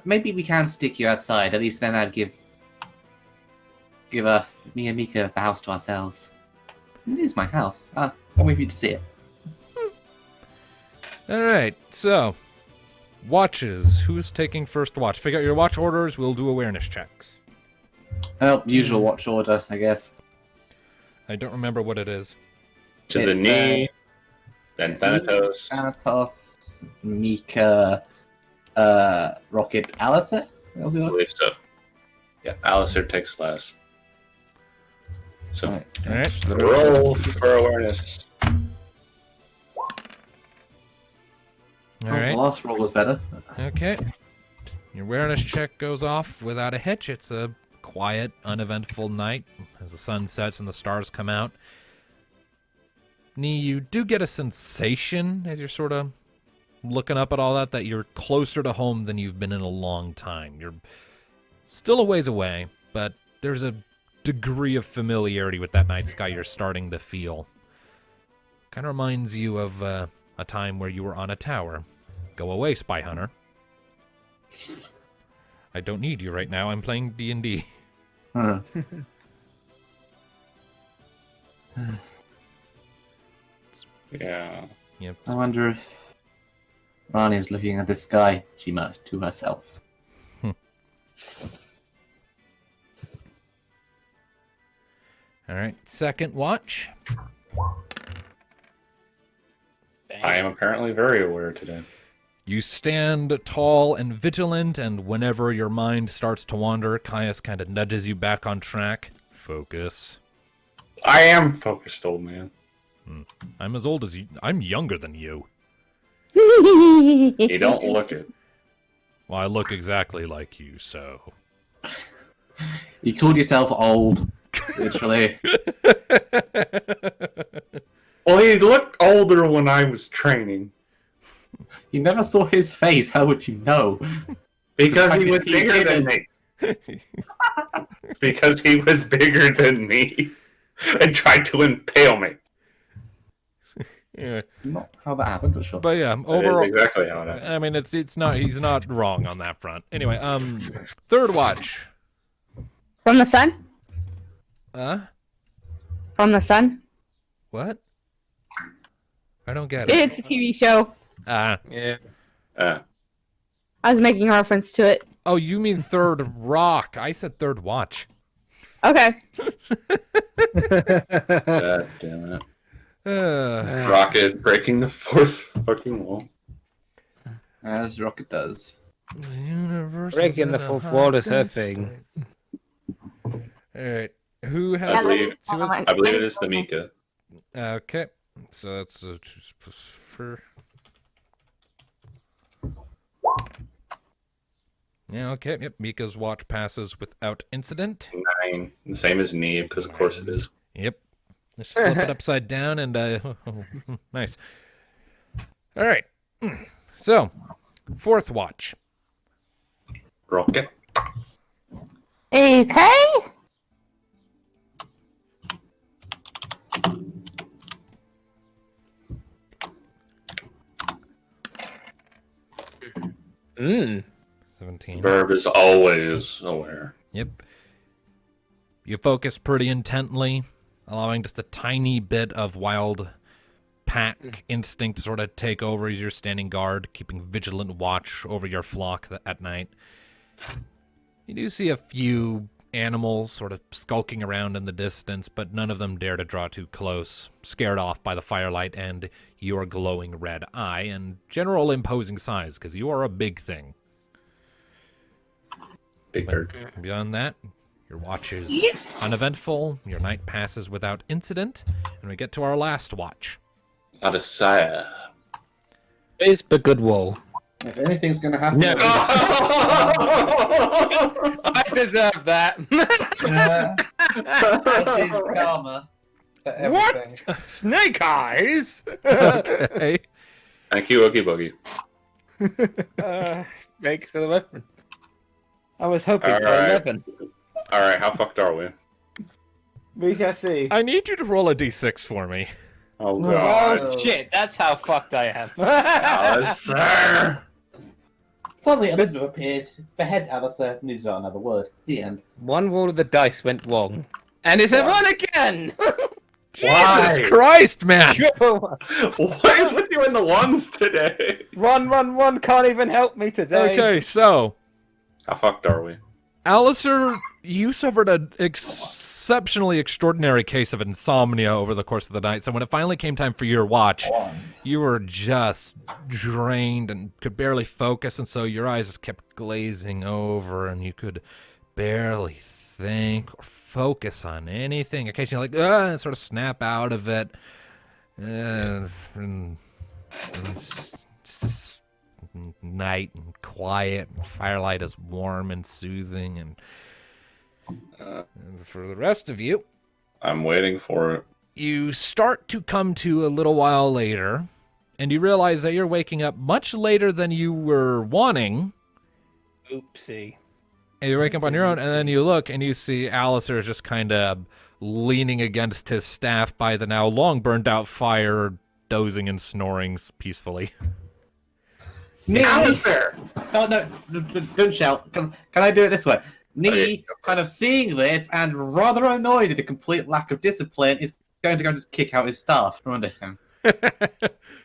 Speaker 6: maybe we can stick you outside. At least then I'd give me and Mika the house to ourselves. It is my house. Can't wait for you to see it.
Speaker 5: All right, so watches. Who's taking first watch? Figure out your watch orders. We'll do awareness checks.
Speaker 6: Well, usual watch order, I guess.
Speaker 5: I don't remember what it is.
Speaker 1: To the
Speaker 6: It's,
Speaker 1: knee, then Thanatos.
Speaker 6: Thanatos, Mika, Rocket, Alice.
Speaker 1: I believe so. Yeah, Alistair takes last. So,
Speaker 5: All right.
Speaker 1: roll for awareness.
Speaker 5: All right.
Speaker 6: The last roll was better.
Speaker 5: Okay. Your awareness check goes off without a hitch. It's a quiet, uneventful night as the sun sets and the stars come out. Nee, you do get a sensation as you're sort of looking up at all that you're closer to home than you've been in a long time. You're still a ways away, but there's a degree of familiarity with that night sky you're starting to feel. Kind of reminds you of a time where you were on a tower. Go away, Spy Hunter. I don't need you right now. I'm playing D&D.
Speaker 6: Huh.
Speaker 1: Yeah.
Speaker 5: Yep.
Speaker 6: I wonder if Rani is looking at the sky. She must to herself.
Speaker 5: All right. Second watch.
Speaker 1: I am apparently very aware today.
Speaker 5: You stand tall and vigilant, and whenever your mind starts to wander, Caius kind of nudges you back on track. Focus.
Speaker 1: I am focused, old man.
Speaker 5: I'm as old as you. I'm younger than you.
Speaker 1: You don't look it.
Speaker 5: Well, I look exactly like you, so.
Speaker 6: You called yourself old, literally.
Speaker 1: Well, he looked older when I was training.
Speaker 6: You never saw his face. How would you know?
Speaker 1: Because he
Speaker 6: He
Speaker 1: was bigger than me. Because he was bigger than me. And tried to impale me.
Speaker 5: Yeah.
Speaker 6: Not how that happened, but sure.
Speaker 5: But yeah,
Speaker 1: That is
Speaker 5: overall.
Speaker 1: exactly how it happened.
Speaker 5: I mean, it's not. He's not wrong on that front. Anyway, third watch.
Speaker 2: From the sun? From the sun?
Speaker 5: What? I don't get it.
Speaker 2: It's a TV show.
Speaker 3: Yeah.
Speaker 2: I was making a reference to it.
Speaker 5: Oh, you mean third rock? I said third watch.
Speaker 2: Okay.
Speaker 1: God damn it.
Speaker 5: Uh,
Speaker 1: Rocket breaking the fourth fucking wall.
Speaker 6: As Rocket does.
Speaker 3: Breaking the fourth wall is her thing.
Speaker 5: All right. Who
Speaker 1: I
Speaker 5: has?
Speaker 1: believe,
Speaker 5: who has-
Speaker 1: I believe it is the Mika.
Speaker 5: Okay. So that's for. Yeah. Okay. Yep. Mika's watch passes without incident.
Speaker 1: 9. The same as Neve, because of course it is.
Speaker 5: Yep. Just flip it upside down and nice. All right. So, fourth watch.
Speaker 1: Rocket.
Speaker 2: Okay.
Speaker 3: Mm.
Speaker 5: 17.
Speaker 1: Verb is always aware.
Speaker 5: Yep. You focus pretty intently, allowing just a tiny bit of wild pack instinct to sort of take over as you're standing guard, keeping vigilant watch over your flock at night. You do see a few animals sort of skulking around in the distance, but none of them dare to draw too close, scared off by the firelight and your glowing red eye and general imposing size, because you are a big thing.
Speaker 1: Big bird.
Speaker 5: Beyond that, your watch is uneventful, your night passes without incident, and we get to our last watch.
Speaker 1: Out of sight.
Speaker 3: It's a good wall.
Speaker 4: If anything's gonna happen,
Speaker 3: No. I deserve that.
Speaker 4: that is karma. for everything.
Speaker 3: What? Snake eyes?
Speaker 5: Okay.
Speaker 1: Thank you, Oogie Boogie.
Speaker 3: Makes the reference. I was hoping for
Speaker 1: Alright.
Speaker 3: 11.
Speaker 1: Alright, how fucked are we?
Speaker 3: We shall see.
Speaker 5: I need you to roll a d6 for me.
Speaker 1: Oh,
Speaker 3: Oh
Speaker 1: God.
Speaker 3: shit, that's how fucked I am.
Speaker 1: Alistair!
Speaker 4: Suddenly Elizabeth appears, beheads Alistair, and uses another word. The end.
Speaker 3: One roll of the dice went wrong. And it's a run again!
Speaker 5: Jesus Christ, man!
Speaker 1: What is with you in the ones today?
Speaker 3: Run, can't even help me today.
Speaker 5: Okay, so,
Speaker 1: How fucked are we?
Speaker 5: Alistair, you suffered an exceptionally extraordinary case of insomnia over the course of the night, so when it finally came time for your watch, you were just drained and could barely focus, and so your eyes just kept glazing over, and you could barely think or focus on anything. Occasionally, like, and sort of snap out of it. And it's just night and quiet, and firelight is warm and soothing, and for the rest of you,
Speaker 1: I'm waiting for it.
Speaker 5: you start to come to a little while later, and you realize that you're waking up much later than you were wanting.
Speaker 3: Oopsie.
Speaker 5: And you wake up on your own, and then you look and you see Alistair is just kind of leaning against his staff by the now long burned out fire, dozing and snoring peacefully.
Speaker 1: Alistair!
Speaker 6: Oh, no, don't shout. Can I do it this way? Nee, kind of seeing this and rather annoyed at the complete lack of discipline, is going to go and just kick out his staff from under him.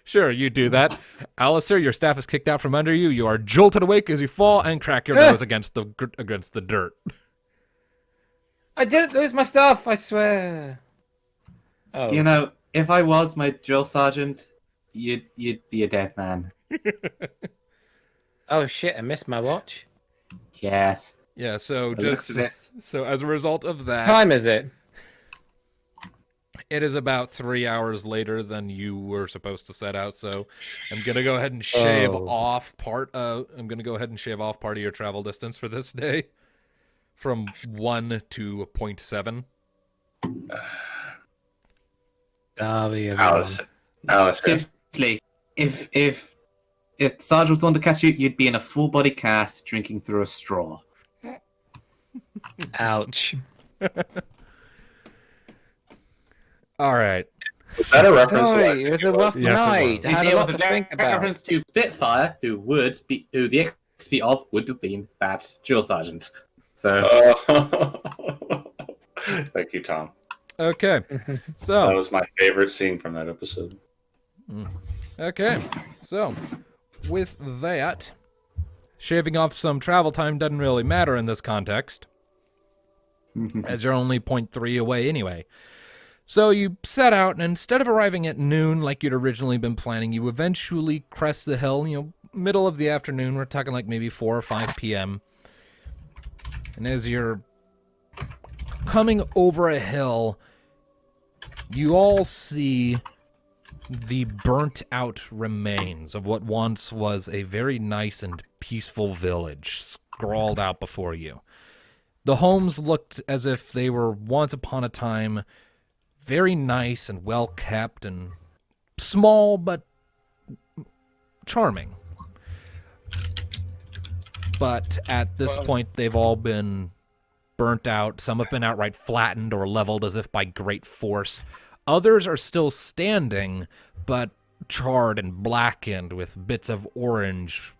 Speaker 5: Sure, you do that. Alistair, your staff is kicked out from under you. You are jolted awake as you fall and crack your nose against the dirt.
Speaker 3: I didn't lose my stuff, I swear. Oh.
Speaker 6: You know, if I was my drill sergeant, you'd be a dead man.
Speaker 3: Oh shit, I missed my watch.
Speaker 6: Yes.
Speaker 5: Yeah, so
Speaker 6: It looks
Speaker 5: just
Speaker 6: a bit-
Speaker 5: so as a result of that,
Speaker 3: Time is it?
Speaker 5: it is about 3 hours later than you were supposed to set out. So I'm gonna go ahead and shave off part. I'm gonna go ahead and shave off part of your travel distance for this day, from 1 to 0.7.
Speaker 1: Alistair.
Speaker 6: Seriously, if Sarge was the one to catch you, you'd be in a full body cast drinking through a straw.
Speaker 3: Ouch.
Speaker 5: All right.
Speaker 1: Is that a reference?
Speaker 3: Sorry, it was a rough
Speaker 5: Yes, it
Speaker 3: night.
Speaker 5: was.
Speaker 3: I had
Speaker 6: It
Speaker 3: a
Speaker 6: was
Speaker 3: lot
Speaker 6: a
Speaker 3: to think
Speaker 6: direct
Speaker 3: about.
Speaker 6: reference to Spitfire, who the XP of would have been that drill sergeant. So
Speaker 1: Thank you, Tom.
Speaker 5: Okay.
Speaker 1: That
Speaker 5: So
Speaker 1: was my favorite scene from that episode.
Speaker 5: okay. So with that, shaving off some travel time doesn't really matter in this context, as you're only 0.3 away anyway. So you set out, and instead of arriving at noon like you'd originally been planning, you eventually crest the hill, middle of the afternoon. We're talking like maybe 4 or 5 p.m. And as you're coming over a hill, you all see the burnt-out remains of what once was a very nice and peaceful village scrawled out before you. The homes looked as if they were once upon a time very nice and well kept and small but charming. But at this point, they've all been burnt out. Some have been outright flattened or leveled as if by great force. Others are still standing, but charred and blackened with bits of orange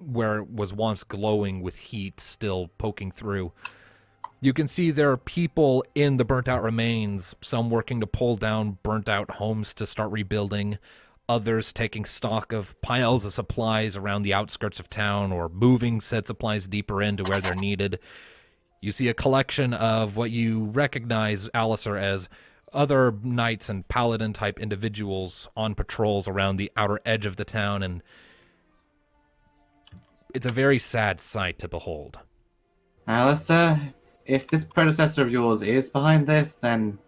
Speaker 5: where it was once glowing with heat still poking through. You can see there are people in the burnt-out remains, some working to pull down burnt-out homes to start rebuilding, others taking stock of piles of supplies around the outskirts of town or moving said supplies deeper into where they're needed. You see a collection of what you recognize, Alistair, as other knights and paladin-type individuals on patrols around the outer edge of the town, and it's a very sad sight to behold.
Speaker 6: Alistair, if this predecessor of yours is behind this, then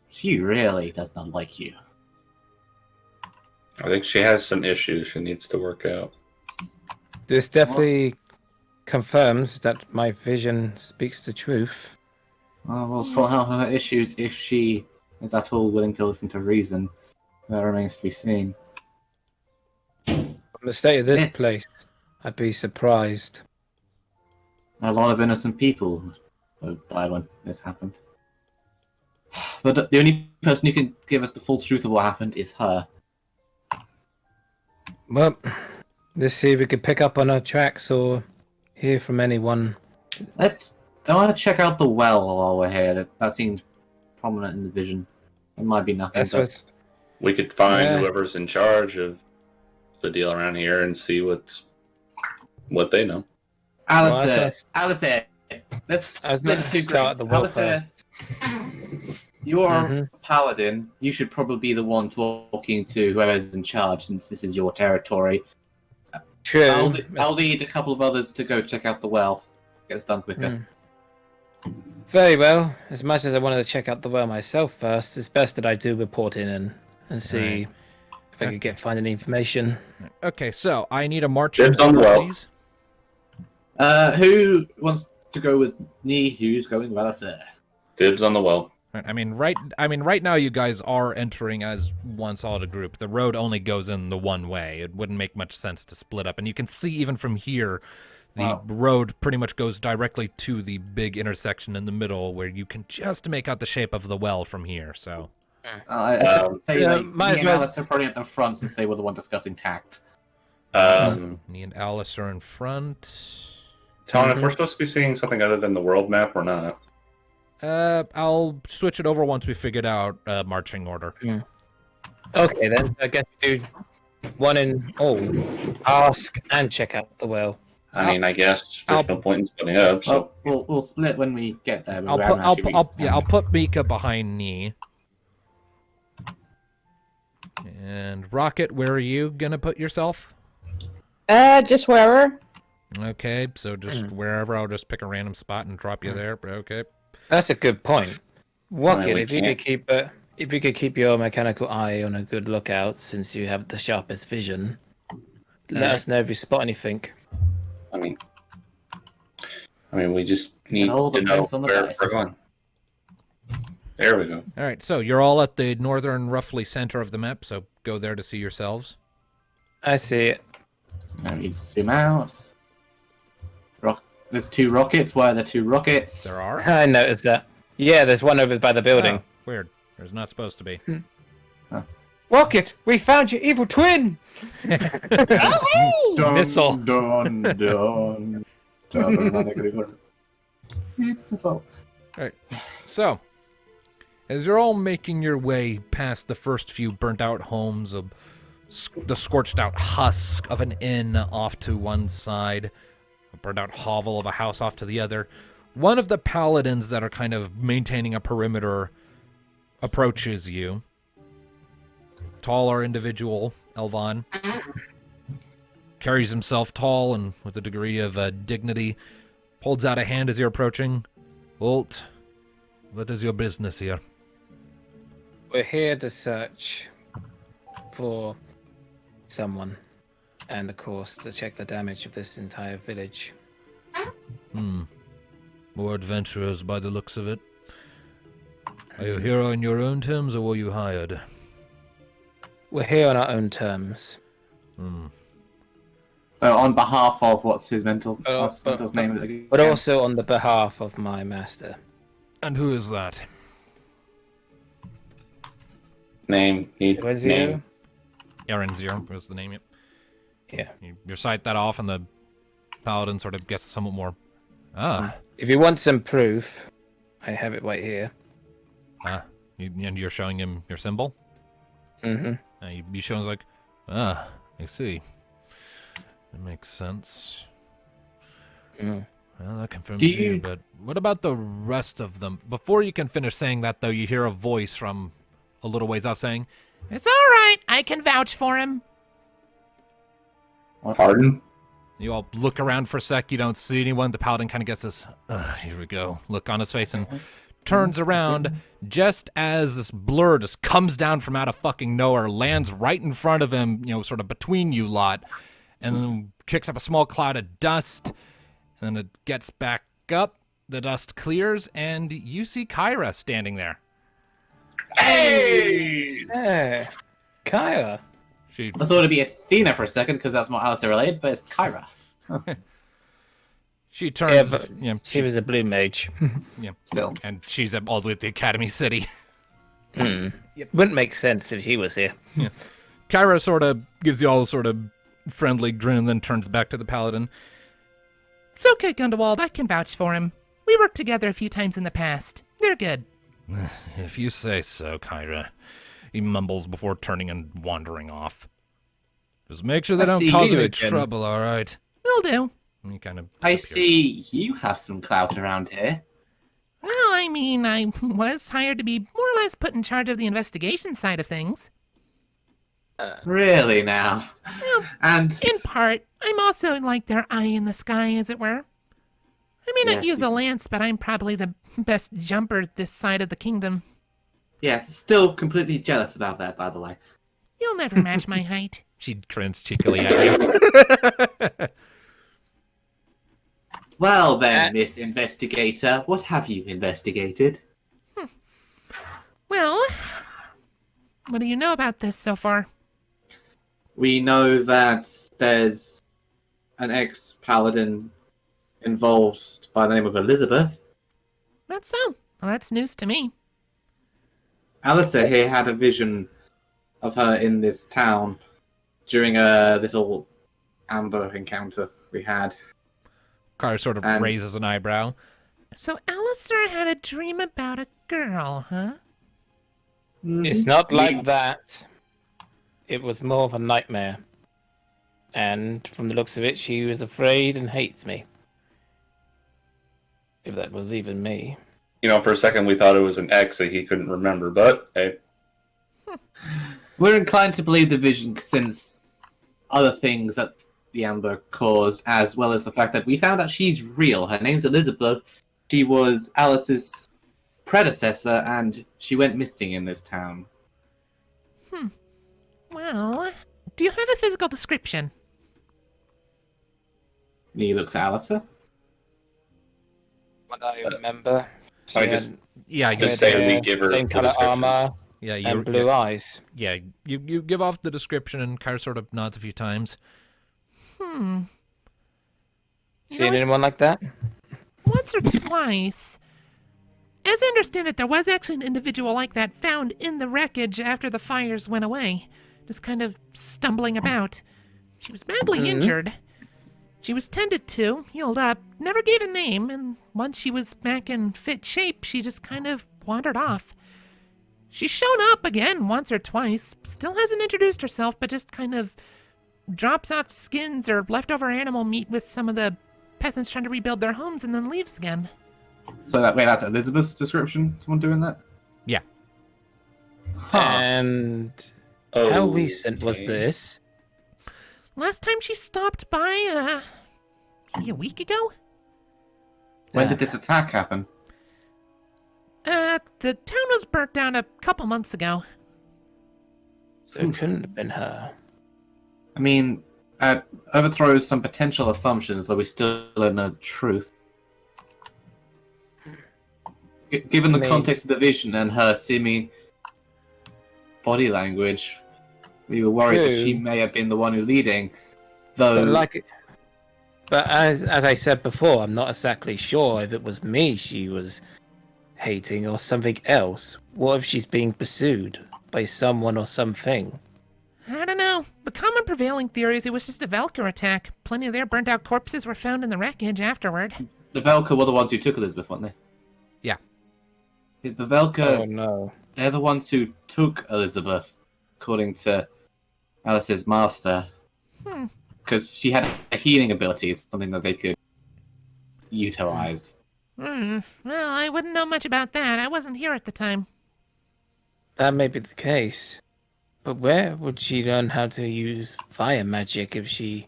Speaker 6: she really does not like you.
Speaker 1: I think she has some issues she needs to work out.
Speaker 3: This definitely confirms that my vision speaks the truth.
Speaker 6: Well, we'll sort out her issues if she is at all willing to listen to reason. That remains to be seen.
Speaker 3: From the state of this
Speaker 6: Yes.
Speaker 3: place, I'd be surprised.
Speaker 6: A lot of innocent people died when this happened. But the only person who can give us the full truth of what happened is her.
Speaker 3: Well, let's see if we could pick up on her tracks or hear from anyone.
Speaker 6: I want to check out the well while we're here. That seems prominent in the vision. It might be nothing.
Speaker 3: That's
Speaker 6: but
Speaker 3: what.
Speaker 1: We could find
Speaker 3: Yeah.
Speaker 1: whoever's in charge of the deal around here and see what they know.
Speaker 6: Alistair, let's
Speaker 3: I was
Speaker 6: split
Speaker 3: meant
Speaker 6: into
Speaker 3: to
Speaker 6: two
Speaker 3: start at
Speaker 6: groups.
Speaker 3: the well
Speaker 6: Alistair,
Speaker 3: first.
Speaker 6: you're
Speaker 3: Mhm.
Speaker 6: a paladin. You should probably be the one talking to whoever's in charge, since this is your territory.
Speaker 3: True.
Speaker 6: I'll lead a couple of others to go check out the well. Get this done quicker.
Speaker 3: Very well. As much as I wanted to check out the well myself first, it's best that I do report in and see if I could find any information.
Speaker 5: Okay, so I need a marching
Speaker 1: Dibs on the
Speaker 5: order,
Speaker 1: well.
Speaker 5: please.
Speaker 6: Who wants to go with me? Who's going with Alistair?
Speaker 1: Dibs on the well.
Speaker 5: Right, right now you guys are entering as one solid group. The road only goes in the one way. It wouldn't make much sense to split up. And you can see even from here The road pretty much goes directly to the big intersection in the middle where you can just make out the shape of the well from here, so...
Speaker 6: Say, like,
Speaker 3: might
Speaker 6: me
Speaker 3: as
Speaker 6: and
Speaker 3: well-
Speaker 6: Alice are probably at the front since they were the one discussing tact.
Speaker 5: Me and Alice are in front.
Speaker 1: Tom, if we're supposed to be seeing something other than the world map, we're not.
Speaker 5: I'll switch it over once we figured out marching order.
Speaker 3: Okay, then. I guess do one in all. Ask and check out the well.
Speaker 1: I mean, I guess there's no point in splitting up, so...
Speaker 6: We'll split when we get there. But
Speaker 5: I'll put Mika behind me. And Rocket, where are you gonna put yourself?
Speaker 2: Just wherever.
Speaker 5: Okay, so just wherever. I'll just pick a random spot and drop you there. Okay.
Speaker 3: That's a good point. Rocket,
Speaker 1: we
Speaker 3: if you could keep your mechanical eye on a good lookout, since you have the sharpest vision, let us know if you spot anything.
Speaker 1: I mean, we just need
Speaker 6: all
Speaker 1: to know
Speaker 6: depends on the
Speaker 1: where
Speaker 6: dice.
Speaker 1: we're going. There we go.
Speaker 5: All right, so you're all at the northern, roughly center of the map. So go there to see yourselves.
Speaker 3: I see it.
Speaker 6: Let me zoom out. There's 2 rockets. Where are the 2 rockets?
Speaker 5: There are.
Speaker 3: I noticed that. Yeah, there's one over by the building.
Speaker 5: Oh, weird. There's not supposed to be.
Speaker 3: Rocket, we found your evil twin!
Speaker 5: Missile.
Speaker 6: Dun, dun. It's missile.
Speaker 5: So, as you're all making your way past the first few burnt-out homes of the scorched-out husk of an inn off to one side, a burnt-out hovel of a house off to the other, one of the paladins that are kind of maintaining a perimeter approaches you. Taller individual, Elvon, carries himself tall and with a degree of dignity, holds out a hand as you're approaching. Holt, what is your business here?
Speaker 3: We're here to search for someone, and of course to check the damage of this entire village.
Speaker 5: More adventurers by the looks of it. Are you here on your own terms, or were you hired?
Speaker 3: We're here on our own terms.
Speaker 6: On behalf of what's his mental's name?
Speaker 3: But also on the behalf of my master.
Speaker 5: And who is that?
Speaker 1: Name. Name.
Speaker 5: Aaron was the name. Yep.
Speaker 3: Yeah.
Speaker 5: You recite that off, and the paladin sort of gets somewhat more.
Speaker 3: If you want some proof, I have it right here.
Speaker 5: And you're showing him your symbol?
Speaker 3: Mm-hmm.
Speaker 5: You show him like, I see. That makes sense. Well, that confirms you, but what about the rest of them? Before you can finish saying that, though, you hear a voice from a little ways off saying,
Speaker 7: It's all right. I can vouch for him.
Speaker 1: Pardon?
Speaker 5: you all look around for a sec, you don't see anyone. The paladin kind of gets this, here we go, look on his face and turns around just as this blur just comes down from out of fucking nowhere, lands right in front of him, sort of between you lot, and then kicks up a small cloud of dust, and then it gets back up, the dust clears, and you see Kyra standing there.
Speaker 1: Hey!
Speaker 3: Hey, Kyra.
Speaker 5: She
Speaker 6: I thought it'd be Athena for a second because that's more Alistair related, but it's Kyra.
Speaker 5: She turns.
Speaker 3: Yeah, but she was a blue mage.
Speaker 5: Yeah,
Speaker 6: Still.
Speaker 5: and she's all the way at the Academy City.
Speaker 3: Wouldn't make sense if he was here.
Speaker 5: Kyra sort of gives you all a sort of friendly grin, then turns back to the paladin.
Speaker 7: It's okay, Gundewald. I can vouch for him. We worked together a few times in the past. They're good.
Speaker 5: If you say so, Kyra. He mumbles before turning and wandering off. Just make sure they don't
Speaker 6: see
Speaker 5: cause
Speaker 6: you
Speaker 5: any
Speaker 6: again.
Speaker 5: trouble, all right?
Speaker 7: Will do.
Speaker 5: And he kind of
Speaker 6: I
Speaker 5: disappears.
Speaker 6: see you have some clout around here.
Speaker 7: Well, I mean, I was hired to be more or less put in charge of the investigation side of things.
Speaker 6: Really now? And
Speaker 7: In part, I'm also like their eye in the sky, as it were. I may not
Speaker 6: Yes,
Speaker 7: use a lance, but I'm probably the best jumper this side of the kingdom.
Speaker 6: yes, still completely jealous about that, by the way.
Speaker 7: You'll never match my height.
Speaker 5: She grins cheekily at you.
Speaker 6: Well then, Miss Investigator, what have you investigated?
Speaker 7: Well, what do you know about this so far?
Speaker 6: We know that there's an ex-paladin involved by the name of Elizabeth.
Speaker 7: That's so. Well, that's news to me.
Speaker 6: Alistair here had a vision of her in this town during a little amber encounter we had.
Speaker 5: Car sort of
Speaker 6: And-
Speaker 5: raises an eyebrow.
Speaker 7: So Alistair had a dream about a girl, huh?
Speaker 3: It's not like that. It was more of a nightmare. And from the looks of it, she was afraid and hates me. If that was even me.
Speaker 1: For a second we thought it was an ex that he couldn't remember, but hey.
Speaker 6: We're inclined to believe the vision since other things that the amber caused, as well as the fact that we found out she's real. Her name's Elizabeth. She was Alice's predecessor, and she went missing in this town.
Speaker 7: Well, do you have a physical description?
Speaker 6: He looks at Alistair.
Speaker 3: What I remember. She
Speaker 1: I
Speaker 3: had
Speaker 1: just
Speaker 5: Yeah, you,
Speaker 1: Just
Speaker 3: red
Speaker 1: say we
Speaker 3: hair,
Speaker 1: give her
Speaker 3: same
Speaker 1: the
Speaker 3: color
Speaker 1: description.
Speaker 3: armor
Speaker 5: yeah,
Speaker 3: and blue eyes.
Speaker 5: Yeah, you give off the description, and Car sort of nods a few times.
Speaker 7: You
Speaker 3: Seen
Speaker 7: know,
Speaker 3: anyone like that?
Speaker 7: once or twice. As I understand it, there was actually an individual like that found in the wreckage after the fires went away, just kind of stumbling about. She was badly injured. She was tended to, healed up, never gave a name, and once she was back in fit shape, she just kind of wandered off. She's shown up again once or twice, still hasn't introduced herself, but just kind of drops off skins or leftover animal meat with some of the peasants trying to rebuild their homes and then leaves again.
Speaker 6: So that's Elizabeth's description? Someone doing that?
Speaker 5: Yeah.
Speaker 3: And how recent was
Speaker 1: Okay.
Speaker 3: this?
Speaker 7: Last time she stopped by, maybe a week ago?
Speaker 6: When did this attack happen?
Speaker 7: The town was burnt down a couple months ago.
Speaker 3: So it couldn't have been her.
Speaker 6: I mean, overthrows some potential assumptions, though we still don't know the truth. Given the
Speaker 3: Maybe.
Speaker 6: context of the vision and her seeming body language, we were worried that she
Speaker 3: True.
Speaker 6: may have been the one who leading. Though,
Speaker 3: But as I said before, I'm not exactly sure if it was me she was hating or something else. What if she's being pursued by someone or something?
Speaker 7: I don't know. The common prevailing theory is it was just a Velker attack. Plenty of their burnt out corpses were found in the wreckage afterward.
Speaker 6: the Velka were the ones who took Elizabeth, weren't they?
Speaker 5: Yeah.
Speaker 6: The Velka,
Speaker 3: Oh no.
Speaker 6: they're the ones who took Elizabeth, according to Alice's master. Because she had a healing ability, it's something that they could utilize.
Speaker 7: Well, I wouldn't know much about that. I wasn't here at the time.
Speaker 3: That may be the case. But where would she learn how to use fire magic if she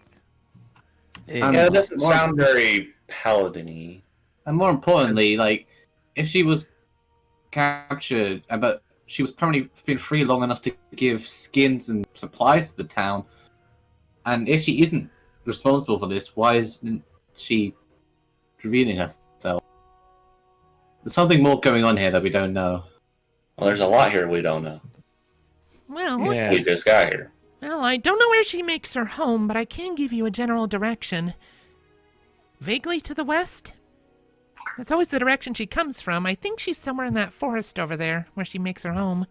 Speaker 3: did?
Speaker 1: Yeah, it doesn't sound very paladin-y.
Speaker 6: And more importantly, like, if she was captured, but she was apparently been free long enough to give skins and supplies to the town, and if she isn't responsible for this, why isn't she revealing herself? There's something more going on here that we don't know.
Speaker 1: Well, there's a lot here we don't know.
Speaker 7: Well,
Speaker 3: Yeah.
Speaker 1: We just got here.
Speaker 7: well, I don't know where she makes her home, but I can give you a general direction. Vaguely to the west? That's always the direction she comes from. I think she's somewhere in that forest over there, where she makes her home.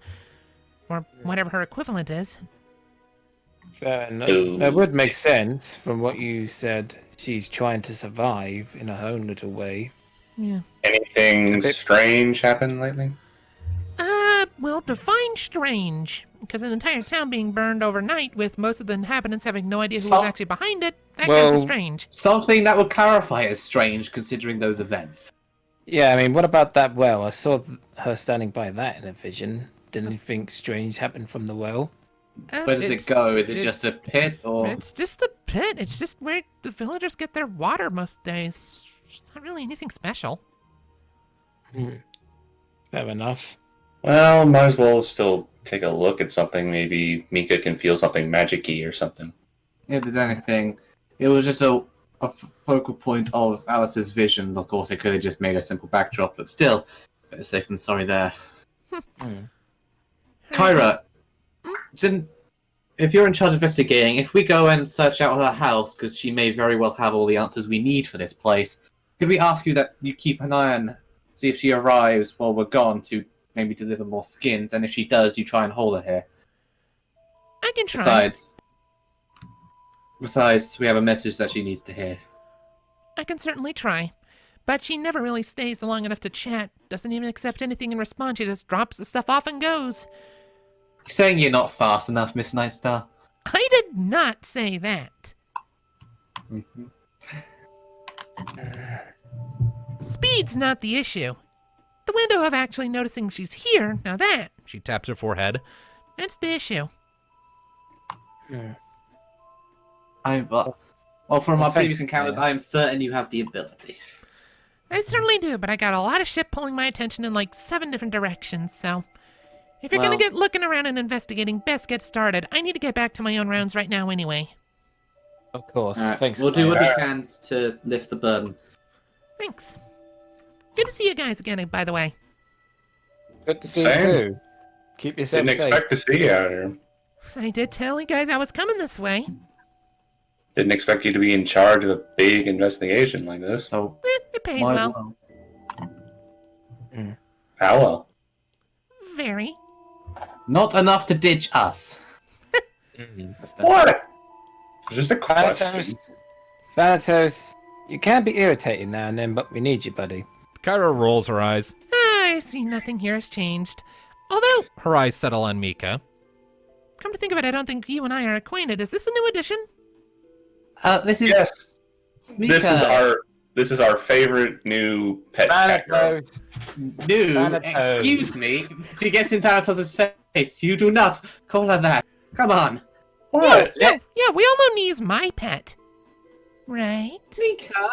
Speaker 7: Or whatever her equivalent is.
Speaker 3: Fair enough.
Speaker 1: Ooh.
Speaker 3: That would make sense from what you said. She's trying to survive in her own little way.
Speaker 7: Yeah.
Speaker 1: Anything
Speaker 3: A bit-
Speaker 1: strange happened lately?
Speaker 7: Well, define strange. Because an entire town being burned overnight with most of the inhabitants having no idea who was
Speaker 6: So-
Speaker 7: actually behind it, that
Speaker 3: Well-
Speaker 7: counts as strange.
Speaker 6: Something that would clarify as strange considering those events.
Speaker 3: Yeah, I mean, what about that well? I saw her standing by that in a vision. Didn't anything strange happen from the well?
Speaker 6: Where does it
Speaker 7: It's-
Speaker 6: go? Is it
Speaker 7: it's-
Speaker 6: just a pit, or
Speaker 7: It's just a pit. It's just where the villagers get their water most days. It's not really anything special.
Speaker 3: Fair enough.
Speaker 1: Well, might as well still take a look at something. Maybe Mika can feel something magic-y or something.
Speaker 6: if there's anything? It was just a focal point of Alice's vision. Of course, it could have just made a simple backdrop, but still, better safe than sorry there. Kyra, if you're in charge of investigating, if we go and search out her house, because she may very well have all the answers we need for this place, could we ask you that you keep an eye on, see if she arrives while we're gone to maybe deliver more skins, and if she does, you try and hold her here.
Speaker 7: I can try.
Speaker 6: Besides, we have a message that she needs to hear.
Speaker 7: I can certainly try. But she never really stays long enough to chat. Doesn't even accept anything in response. She just drops the stuff off and goes.
Speaker 6: Saying you're not fast enough, Miss Nightstar.
Speaker 7: I did not say that.
Speaker 6: Mm-hmm.
Speaker 7: Speed's not the issue. The window of actually noticing she's here, now that,
Speaker 5: She taps her forehead.
Speaker 7: that's the issue.
Speaker 6: Well, from our previous encounters, I am certain you have the ability.
Speaker 7: I certainly do, but I got a lot of shit pulling my attention in like 7 different directions, so... If you're
Speaker 6: Well-
Speaker 7: gonna get looking around and investigating, best get started. I need to get back to my own rounds right now anyway.
Speaker 3: Of course.
Speaker 6: All right,
Speaker 3: Thanks.
Speaker 6: we'll do what
Speaker 3: Claire.
Speaker 6: we can to lift the burden.
Speaker 7: Thanks. Good to see you guys again, by the way.
Speaker 3: Good to see
Speaker 1: Same.
Speaker 3: you too. Keep yourself
Speaker 1: Didn't
Speaker 3: safe.
Speaker 1: expect to see you out here.
Speaker 7: I did tell you guys I was coming this way.
Speaker 1: Didn't expect you to be in charge of a big investigation like this.
Speaker 6: So,
Speaker 7: It pays
Speaker 6: why
Speaker 7: well.
Speaker 1: How well?
Speaker 7: Very.
Speaker 6: Not enough to ditch us.
Speaker 1: What? It's just a question.
Speaker 3: Thanatos, Thanatos, you can be irritating now and then, but we need you, buddy.
Speaker 5: Kyra rolls her eyes.
Speaker 7: I see nothing here has changed. Although,
Speaker 5: Her eyes settle on Mika.
Speaker 7: come to think of it, I don't think you and I are acquainted. Is this a new addition?
Speaker 6: This is
Speaker 1: Yes.
Speaker 6: Mika.
Speaker 1: This is our favorite new pet cat girl.
Speaker 3: Thanatos,
Speaker 6: New.
Speaker 3: Thanatos.
Speaker 6: Excuse me. She gets in Thanatos' face. You do not call her that. Come on.
Speaker 1: What?
Speaker 7: Yeah, we all know Nee's my pet. Right?
Speaker 6: Mika.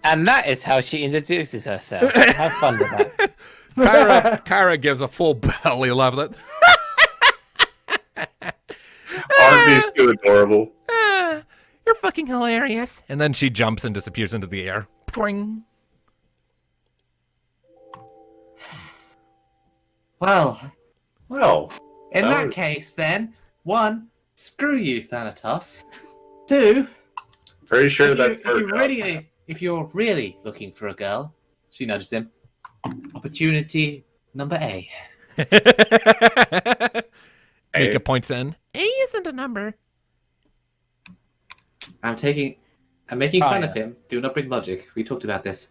Speaker 3: and that is how she introduces herself. Have fun with that.
Speaker 5: Kyra gives a full belly laugh.
Speaker 1: Aren't these too adorable?
Speaker 7: You're fucking hilarious.
Speaker 5: And then she jumps and disappears into the air. Twing.
Speaker 6: Well, in
Speaker 1: that
Speaker 6: that
Speaker 1: was-
Speaker 6: case, then, 1, screw you, Thanatos. 2,
Speaker 1: Pretty sure
Speaker 6: if,
Speaker 1: that's
Speaker 6: if you're really looking for a girl, she nudges him. Opportunity number A.
Speaker 5: Mika points in.
Speaker 7: A isn't a number.
Speaker 6: I'm making fun
Speaker 3: Fire.
Speaker 6: of him. Do not bring logic. We talked about this.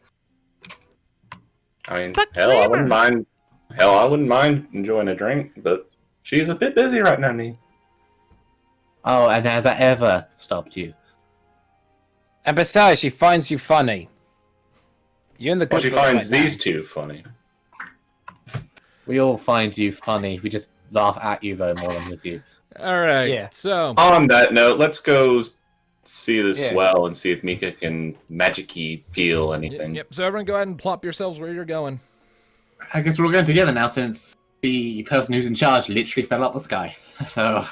Speaker 1: I mean,
Speaker 7: But
Speaker 1: hell, I wouldn't
Speaker 7: Claire-
Speaker 1: mind. Hell, I wouldn't mind enjoying a drink, but she's a bit busy right now, Nee.
Speaker 6: Oh, and has that ever stopped you?
Speaker 3: And besides, she finds you funny. You're in the good
Speaker 1: Well, she
Speaker 3: book
Speaker 1: finds
Speaker 3: right now.
Speaker 1: these two funny.
Speaker 6: We all find you funny. We just laugh at you, though, more than with you.
Speaker 5: All right.
Speaker 3: Yeah.
Speaker 5: So,
Speaker 1: On that note, let's go see this
Speaker 3: Yeah.
Speaker 1: well and see if Mika can magic-y feel anything.
Speaker 5: yep. So everyone, go ahead and plop yourselves where you're going.
Speaker 6: I guess we're all going together now since the person who's in charge literally fell out the sky. So,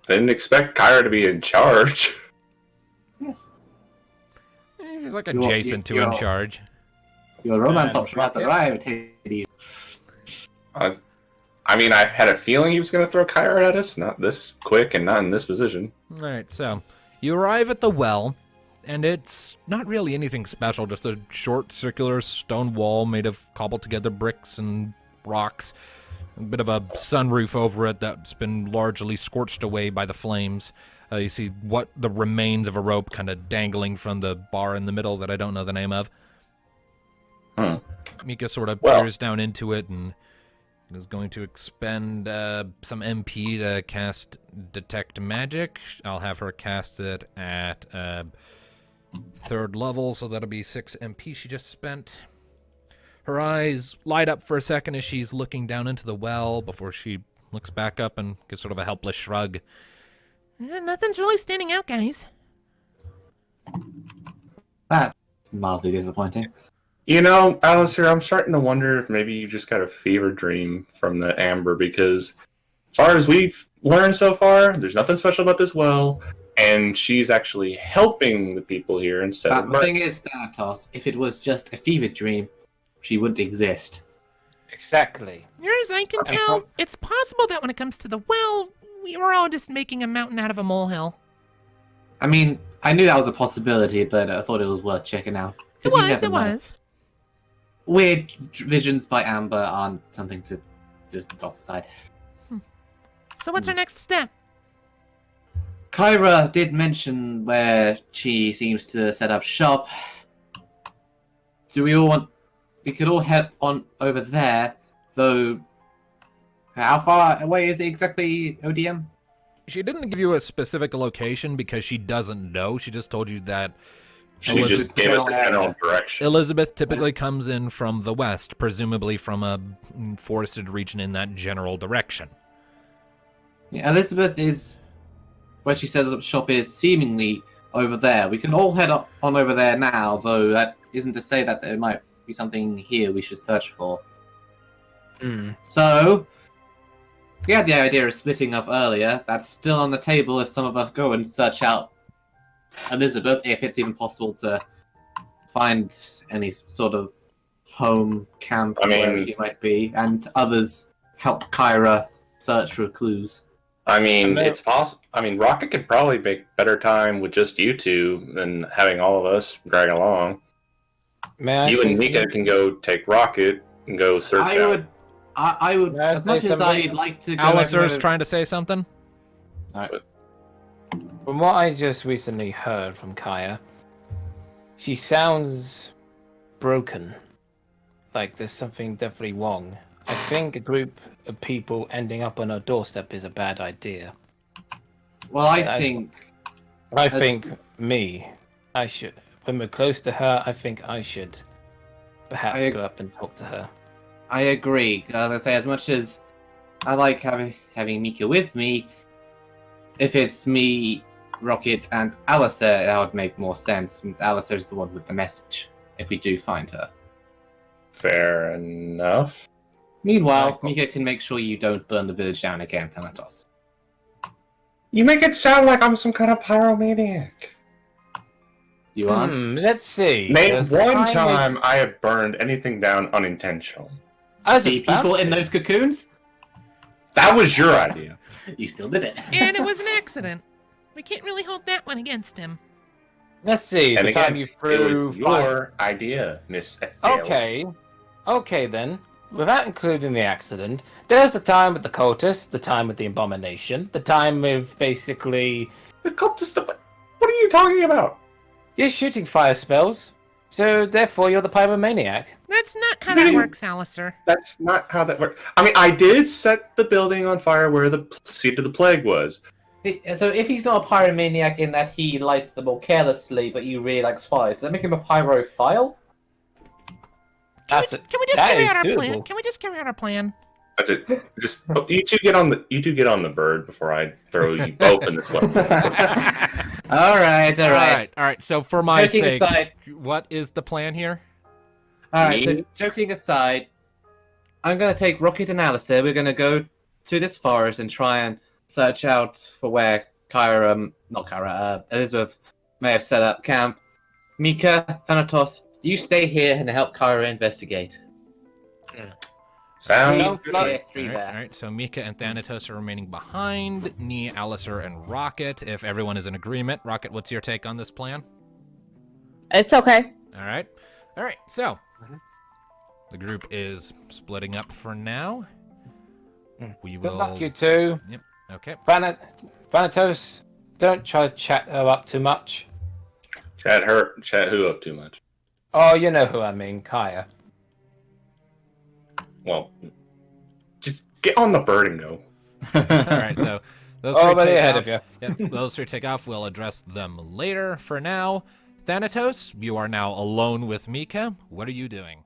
Speaker 1: Didn't expect Kyra to be in charge.
Speaker 6: yes.
Speaker 5: She's like
Speaker 6: You're-
Speaker 5: adjacent to
Speaker 6: you're-
Speaker 5: in charge.
Speaker 6: Your romance
Speaker 3: And
Speaker 6: option has
Speaker 3: Rocket.
Speaker 6: arrived, Hades.
Speaker 1: I mean, I had a feeling he was going to throw Kyra at us. Not this quick and not in this position.
Speaker 5: All right. So you arrive at the well, and it's not really anything special. Just a short circular stone wall made of cobbled together bricks and rocks. A bit of a sunroof over it that's been largely scorched away by the flames. You see what the remains of a rope kind of dangling from the bar in the middle that I don't know the name of.
Speaker 1: Hmm.
Speaker 5: Mika sort of
Speaker 1: Well-
Speaker 5: peers down into it and is going to expend some MP to cast Detect Magic. I'll have her cast it at 3rd level, so that'll be 6 MP she just spent. Her eyes light up for a second as she's looking down into the well before she looks back up and gives sort of a helpless shrug.
Speaker 7: Nothing's really standing out, guys.
Speaker 6: That's mildly disappointing.
Speaker 1: You know, Alistair, I'm starting to wonder if maybe you just got a fever dream from the amber, because as far as we've learned so far, there's nothing special about this well, and she's actually helping the people here instead
Speaker 6: But
Speaker 1: of
Speaker 6: the thing is, Thanatos, if it was just a fever dream, she wouldn't exist.
Speaker 3: Exactly.
Speaker 7: Near as I can
Speaker 3: Okay.
Speaker 7: tell, it's possible that when it comes to the well, we were all just making a mountain out of a molehill.
Speaker 6: I mean, I knew that was a possibility, but I thought it was worth checking out. 'Cause
Speaker 7: It
Speaker 6: you
Speaker 7: was,
Speaker 6: never
Speaker 7: it
Speaker 6: know.
Speaker 7: was.
Speaker 6: Weird visions by Amber aren't something to just toss aside.
Speaker 7: So what's our next step?
Speaker 6: Kyra did mention where she seems to set up shop. Do we all want... We could all head on over there, though... How far away is it exactly, ODM?
Speaker 5: She didn't give you a specific location because she doesn't know. She just told you that
Speaker 1: She just gave us a general direction.
Speaker 5: Elizabeth typically comes in from the west, presumably from a forested region in that general direction.
Speaker 6: Yeah, Elizabeth is... Where she says shop is seemingly over there. We can all head on over there now, though that isn't to say that there might be something here we should search for. So, we had the idea of splitting up earlier. That's still on the table if some of us go and search out Elizabeth, if it's even possible to find any sort of home camp where she might be, and others help Kyra search for clues.
Speaker 1: I mean, it's possible. I mean, Rocket could probably make better time with just you two than having all of us drag along. You and Mika can go take Rocket and go search out.
Speaker 6: I would,
Speaker 3: May I
Speaker 6: as much
Speaker 3: say
Speaker 6: as
Speaker 3: something?
Speaker 6: I'd like to go...
Speaker 5: Alistair's trying to say something?
Speaker 3: From what I just recently heard from Kaya, she sounds broken. Like there's something definitely wrong. I think a group of people ending up on her doorstep is a bad idea.
Speaker 6: Well, I think
Speaker 3: I should. When we're close to her, I think I should perhaps go up and talk to her.
Speaker 6: I agree. As I say, as much as I like having Mika with me, if it's me, Rocket, and Alistair, that would make more sense, since Alistair is the one with the message, if we do find her.
Speaker 1: Fair enough.
Speaker 6: Meanwhile, Mika can make sure you don't burn the village down again, Thanatos.
Speaker 1: You make it sound like I'm some kind of pyromaniac.
Speaker 6: You aren't?
Speaker 3: Let's see.
Speaker 1: Name one time I have burned anything down unintentionally.
Speaker 6: The people in those cocoons?
Speaker 1: That was your idea.
Speaker 6: You still did it.
Speaker 7: And it was an accident. We can't really hold that one against him.
Speaker 3: Let's see.
Speaker 1: And
Speaker 3: the
Speaker 1: again,
Speaker 3: time you
Speaker 1: it
Speaker 3: threw
Speaker 1: was your idea, Miss
Speaker 3: Okay. Okay then. Without including the accident, there's the time with the cultist, the time with the abomination, the time with basically...
Speaker 1: The cultist? What are you talking about?
Speaker 3: You're shooting fire spells, so therefore you're the pyromaniac.
Speaker 7: That's not how that works, Alistair.
Speaker 1: That's not how that works. I mean, I did set the building on fire where the seat of the plague was.
Speaker 4: So if he's not a pyromaniac in that he lights them all carelessly, but he really likes fire, does that make him a pyrophile?
Speaker 7: Can we just carry out our plan? Can we just carry out our plan?
Speaker 1: That's it. Just you two get on the bird before I throw you both in this one.
Speaker 6: All right.
Speaker 5: All right. So for my
Speaker 6: Joking
Speaker 5: sake,
Speaker 6: aside,
Speaker 5: what is the plan here?
Speaker 6: all right. So joking aside, I'm gonna take Rocket and Alistair. We're gonna go to this forest and try and search out for where Elizabeth may have set up camp. Mika, Thanatos, you stay here and help Kyra investigate.
Speaker 1: Sounds
Speaker 6: good.
Speaker 5: All right. So Mika and Thanatos are remaining behind. Nee, Alistair, and Rocket. If everyone is in agreement, Rocket, what's your take on this plan?
Speaker 2: It's okay.
Speaker 5: All right. So the group is splitting up for now. We will.
Speaker 3: Good luck, you two.
Speaker 5: Yep. Okay.
Speaker 3: Thanatos, don't try to chat her up too much.
Speaker 1: Chat who up too much?
Speaker 3: Oh, you know who I mean, Kaya.
Speaker 1: Well, just get on the bird and go.
Speaker 5: All right. So those
Speaker 3: Already
Speaker 5: three take
Speaker 3: ahead
Speaker 5: off.
Speaker 3: of you.
Speaker 5: Yep, those three take off. We'll address them later. For now, Thanatos, you are now alone with Mika. What are you doing?